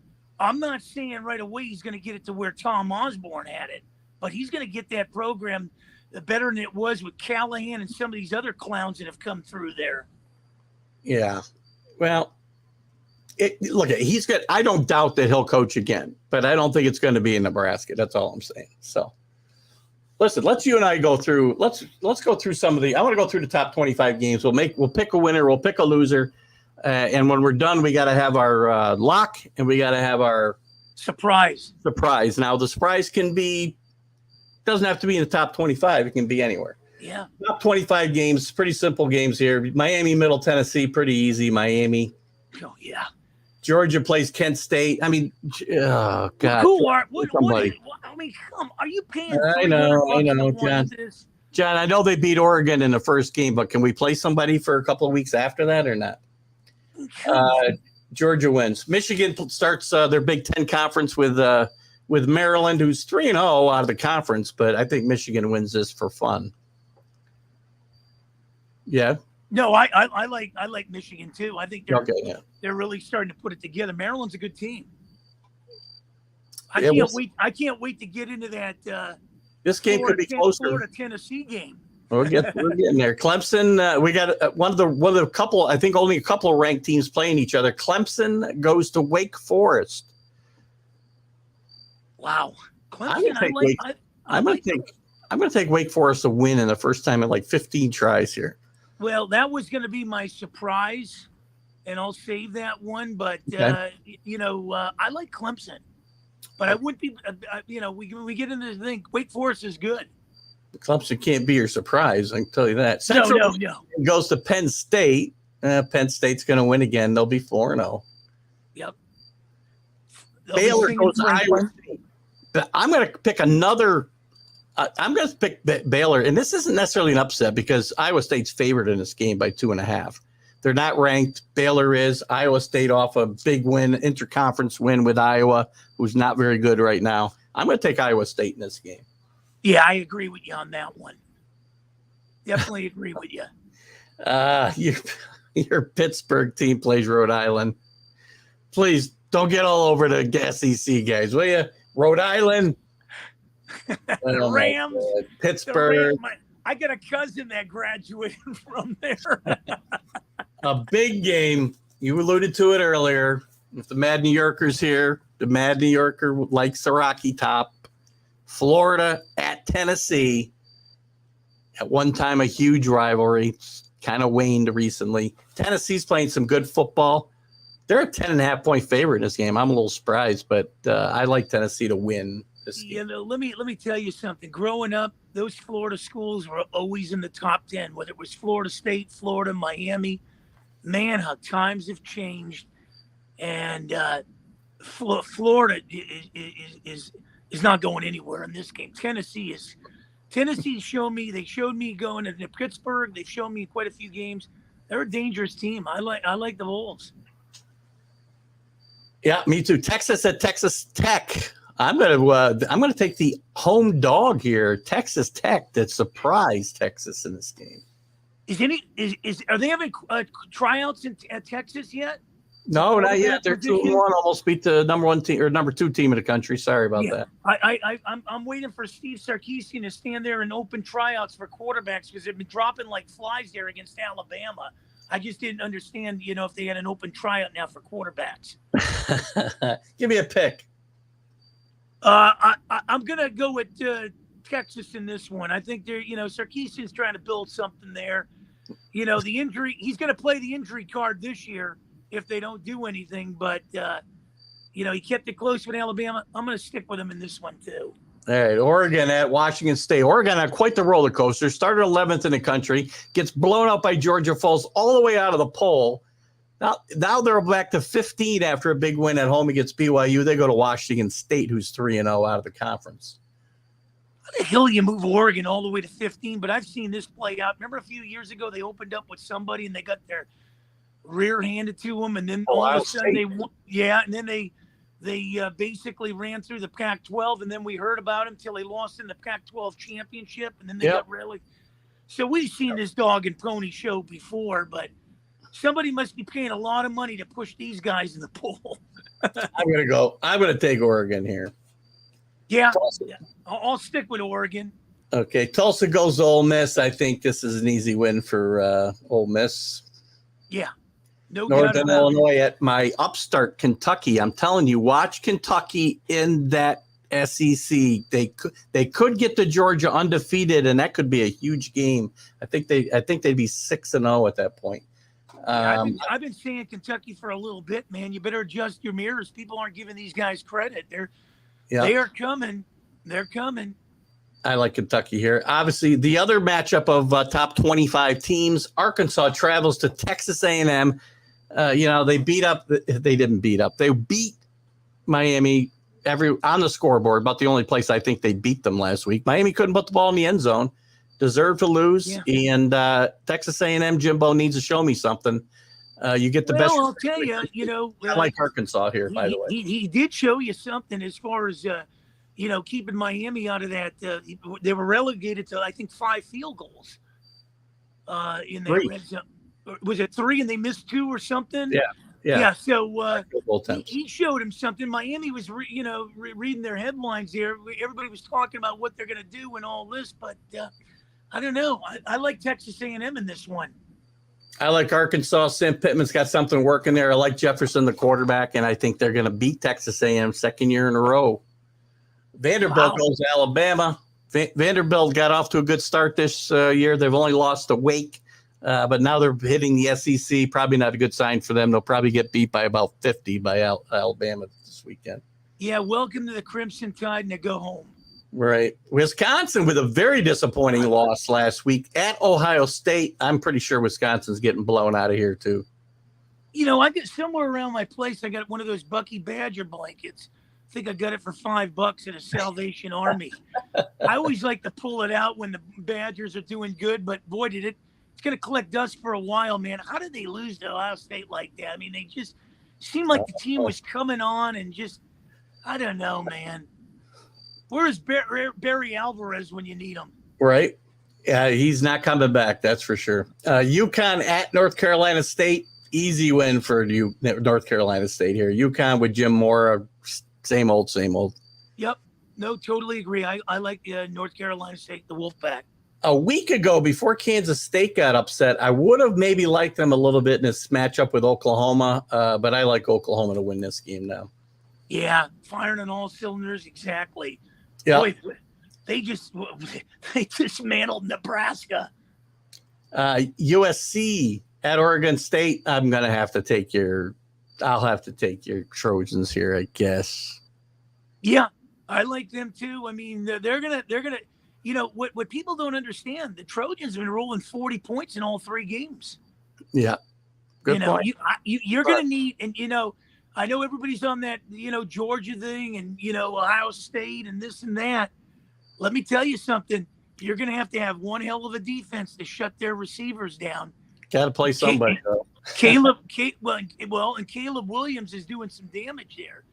I'm not saying right away he's going to get it to where Tom Osborne had it, but he's going to get that program better than it was with Callahan and some of these other clowns that have come through there. Yeah. Well, he's got. I don't doubt that he'll coach again, but I don't think it's going to be in Nebraska. That's all I'm saying. So, listen, let's you and I go through. Let's go through some of the. I want to go through the top 25 games. We'll pick a winner. We'll pick a loser, and when we're done, we got to have our lock and we got to have our surprise. Now, the surprise doesn't have to be in the top 25. It can be anywhere. Yeah. Top 25 games. Pretty simple games here. Miami, Middle Tennessee. Pretty easy. Miami. Oh yeah. Georgia plays Kent State. I mean, oh God. Cool, Art. Are you paying? I know, John. John, I know they beat Oregon in the first game, but can we play somebody for a couple of weeks after that or not? Georgia wins. Michigan starts their Big Ten conference with Maryland, who's 3-0 out of the conference, but I think Michigan wins this for fun. Yeah. No, I like Michigan too. I think they're really starting to put it together. Maryland's a good team. I can't wait to get into that. This game could be closer. Florida-Tennessee game. We're getting there. Clemson. We got one of the couple. I think only a couple of ranked teams playing each other. Clemson goes to Wake Forest. Wow, Clemson. I'm going to take Wake Forest to win in the first time in like 15 tries here. Well, that was going to be my surprise, and I'll save that one. But I like Clemson, but I wouldn't be. We get into the thing. Wake Forest is good. Clemson can't be your surprise. I can tell you that. No. Goes to Penn State. Penn State's going to win again. They'll be 4-0. Yep. Baylor goes to Iowa State. I'm going to pick another. I'm going to pick Baylor, and this isn't necessarily an upset because Iowa State's favored in this game by 2.5. They're not ranked. Baylor is. Iowa State off a big win, interconference win with Iowa, who's not very good right now. I'm going to take Iowa State in this game. Yeah, I agree with you on that one. Definitely agree with you. Your Pittsburgh team plays Rhode Island. Please don't get all over the SEC guys, will you? Rhode Island. The Rams. Pittsburgh. I got a cousin that graduated from there. A big game. You alluded to it earlier. If the Mad New Yorker's here, the Mad New Yorker likes the Rocky Top. Florida at Tennessee. At one time, a huge rivalry. Kind of waned recently. Tennessee's playing some good football. They're a 10.5-point favorite in this game. I'm a little surprised, but I like Tennessee to win this game. Let me tell you something. Growing up, those Florida schools were always in the top 10, whether it was Florida State, Florida, Miami. Man, how times have changed. And Florida is not going anywhere in this game. Tennessee showed me going to Pittsburgh. They've shown me quite a few games. They're a dangerous team. I like the Wolves. Yeah, me too. Texas at Texas Tech. I'm gonna take the home dog here, Texas Tech, that surprised Texas in this game. Are they having tryouts at Texas yet? No, not yet. They're 2-1. Almost beat the number 1 team or number 2 team in the country. Sorry about that. I'm waiting for Steve Sarkisian to stand there and open tryouts for quarterbacks because they've been dropping like flies there against Alabama. I just didn't understand, if they had an open tryout now for quarterbacks. Give me a pick. I'm gonna go with Texas in this one. I think they're, Sarkisian's trying to build something there. The injury, he's going to play the injury card this year if they don't do anything. But, he kept it close with Alabama. I'm going to stick with him in this one, too. All right, Oregon at Washington State. Oregon had quite the roller coaster. Started 11th in the country, gets blown out by Georgia, falls all the way out of the poll. Now they're back to 15 after a big win at home against BYU. They go to Washington State, who's 3-0 out of the conference. How the hell you move Oregon all the way to 15? But I've seen this play out. Remember a few years ago they opened up with somebody and they got their rear handed to them, and then all of a sudden they basically ran through the Pac-12, and then we heard about them until they lost in the Pac-12 championship, and then they got really. So we've seen this dog and pony show before, but somebody must be paying a lot of money to push these guys in the pool. I'm gonna take Oregon here. Yeah, I'll stick with Oregon. Okay, Tulsa goes to Ole Miss. I think this is an easy win for Ole Miss. Yeah. No Northern Illinois at my upstart Kentucky. I'm telling you, watch Kentucky in that SEC. They could get to Georgia undefeated, and that could be a huge game. I think they'd be 6-0 at that point. I've been saying Kentucky for a little bit, man. You better adjust your mirrors. People aren't giving these guys credit. They are coming. They're coming. I like Kentucky here. Obviously, the other matchup of top 25 teams, Arkansas travels to Texas A&M. They beat Miami on the scoreboard, about the only place I think they beat them last week. Miami couldn't put the ball in the end zone. Deserved to lose, and Texas A&M Jimbo needs to show me something. You get the best. I'll tell you, I like Arkansas here, by the way. He did show you something as far as keeping Miami out of that. They were relegated to, I think, 5 field goals in that red zone. Was it 3 and they missed 2 or something? Yeah. So he showed him something. Miami was, reading their headlines here. Everybody was talking about what they're going to do and all this, but I don't know. I like Texas A&M in this one. I like Arkansas. Sam Pittman's got something working there. I like Jefferson, the quarterback, and I think they're going to beat Texas A&M second year in a row. Vanderbilt goes to Alabama. Vanderbilt got off to a good start this year. They've only lost to Wake, but now they're hitting the SEC. Probably not a good sign for them. They'll probably get beat by about 50 by Alabama this weekend. Yeah, welcome to the Crimson Tide, and to go home. Right. Wisconsin with a very disappointing loss last week at Ohio State. I'm pretty sure Wisconsin's getting blown out of here, too. I got somewhere around my place, I got one of those Bucky Badger blankets. I think I got it for $5 at a Salvation Army. I always like to pull it out when the Badgers are doing good, but boy, it's going to collect dust for a while, man. How did they lose to Ohio State like that? I mean, they just seemed like the team was coming on and just, I don't know, man. Where's Barry Alvarez when you need him? Right. He's not coming back, that's for sure. UConn at North Carolina State. Easy win for North Carolina State here. UConn with Jim Mora, same old. Yep. No, totally agree. I like North Carolina State, the Wolfpack. A week ago, before Kansas State got upset, I would have maybe liked them a little bit in this matchup with Oklahoma, but I like Oklahoma to win this game now. Yeah, firing on all cylinders, exactly. Yeah, boy, they dismantled Nebraska. USC at Oregon State. I'll have to take your Trojans here, I guess. Yeah, I like them too. I mean, they're gonna. What people don't understand, the Trojans have been rolling 40 points in all 3 games. Yeah, good point. You're gonna need, and I know everybody's on that, Georgia thing and, Ohio State and this and that. Let me tell you something. You're going to have one hell of a defense to shut their receivers down. Got to play somebody, though. And Caleb Williams is doing some damage there.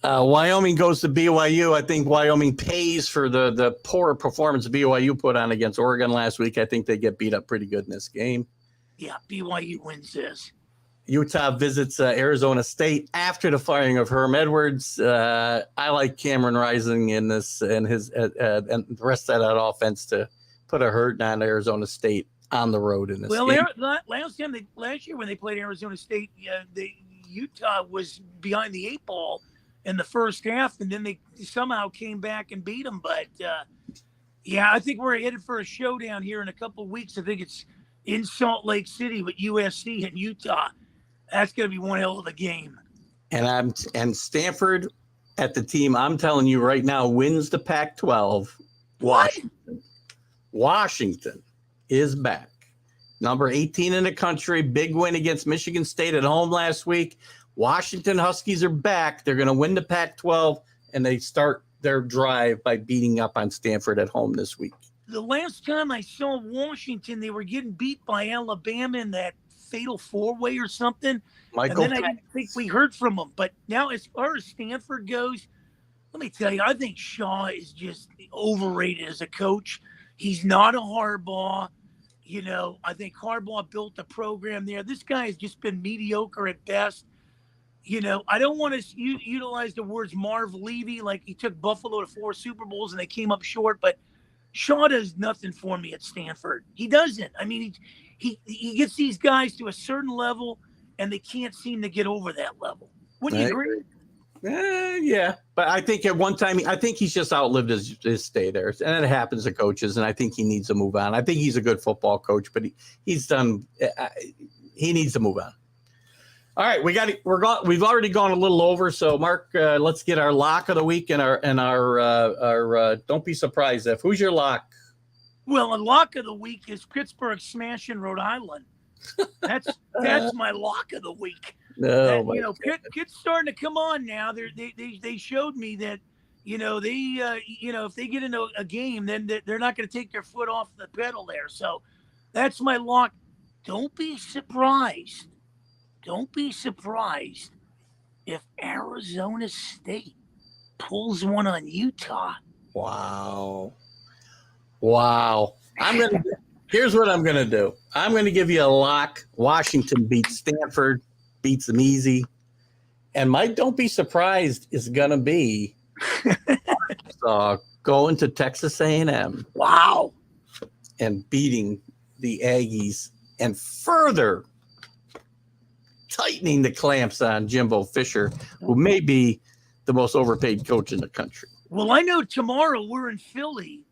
Wyoming goes to BYU. I think Wyoming pays for the poor performance BYU put on against Oregon last week. I think they get beat up pretty good in this game. Yeah, BYU wins this. Utah visits Arizona State after the firing of Herm Edwards. I like Cameron Rising in this and his and the rest of that offense to put a hurt on Arizona State on the road in this game. Last year when they played Arizona State, Utah was behind the 8 ball in the first half, and then they somehow came back and beat them. But I think we're headed for a showdown here in a couple of weeks. I think it's in Salt Lake City with USC and Utah. That's going to be one hell of a game. And Stanford at the team, I'm telling you right now, wins the Pac-12. What? Washington is back. Number 18 in the country. Big win against Michigan State at home last week. Washington Huskies are back. They're going to win the Pac-12, and they start their drive by beating up on Stanford at home this week. The last time I saw Washington, they were getting beat by Alabama in that fatal 4-way or something. I didn't think we heard from them. But now as far as Stanford goes, let me tell you, I think Shaw is just overrated as a coach. He's not a Harbaugh. I think Harbaugh built a program there. This guy has just been mediocre at best. I don't want to utilize the words Marv Levy, like he took Buffalo to 4 Super Bowls and they came up short, but Shaw does nothing for me at Stanford. He doesn't. I mean, he gets these guys to a certain level and they can't seem to get over that level. Wouldn't you agree? Yeah, but I think at one time, I think he's just outlived his stay there, and it happens to coaches. And I think he needs to move on. I think he's a good football coach, but he's done. He needs to move on. All right, we've already gone a little over. So Mark, let's get our lock of the week and our don't be surprised if. Who's your lock? Well, a lock of the week is Pittsburgh smashing Rhode Island. That's my lock of the week. No, Pitt's starting to come on now. They showed me that, if they get into a game, then they're not going to take their foot off the pedal there. So that's my lock. Don't be surprised. Don't be surprised if Arizona State pulls one on Utah. Wow. Here's what I'm gonna do. I'm gonna give you a lock. Washington beats Stanford. Beats them easy. And my don't be surprised is going to be going to Texas A&M. Wow. And beating the Aggies and further tightening the clamps on Jimbo Fisher, who may be the most overpaid coach in the country. Well, I know tomorrow we're in Philly,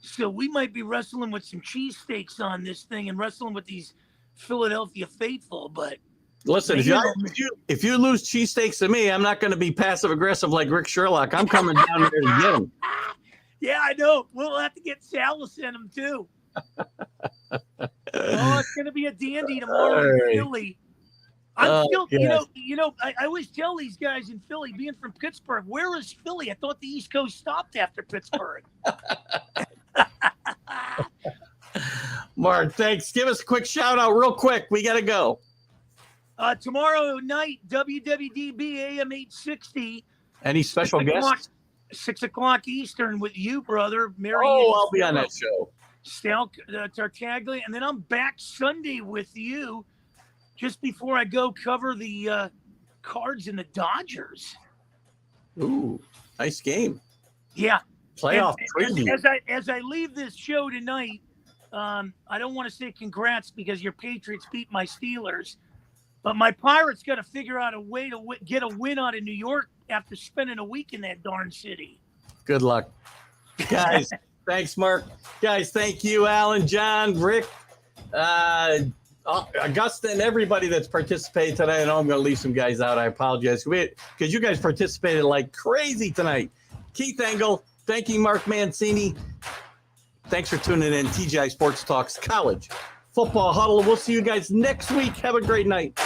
so we might be wrestling with some cheesesteaks on this thing and wrestling with these Philadelphia faithful, but listen, if you lose cheesesteaks to me, I'm not going to be passive aggressive like Rick Sherlock. I'm coming down there to get them. Yeah, I know. We'll have to get Salas in them too. It's going to be a dandy tomorrow in Philly. I always tell these guys in Philly, being from Pittsburgh, where is Philly? I thought the East Coast stopped after Pittsburgh. Mark, thanks. Give us a quick shout out real quick. We got to go. Tomorrow night, WWDB AM 860. Any special guests? 6 o'clock Eastern with you, brother. I'll be on that show. Stal Tartaglia. And then I'm back Sunday with you just before I go cover the Cards and the Dodgers. Ooh, nice game. Yeah. Playoff preview. As I leave this show tonight, I don't want to say congrats because your Patriots beat my Steelers. But my Pirates got to figure out a way to get a win out of New York after spending a week in that darn city. Good luck. Guys, thanks, Mark. Guys, thank you, Alan, John, Rick, Augusta, and everybody that's participated tonight. I know I'm going to leave some guys out. I apologize because you guys participated like crazy tonight. Keith Engel, thank you, Mark Mancini. Thanks for tuning in. TGI Sports Talks College Football Huddle. We'll see you guys next week. Have a great night.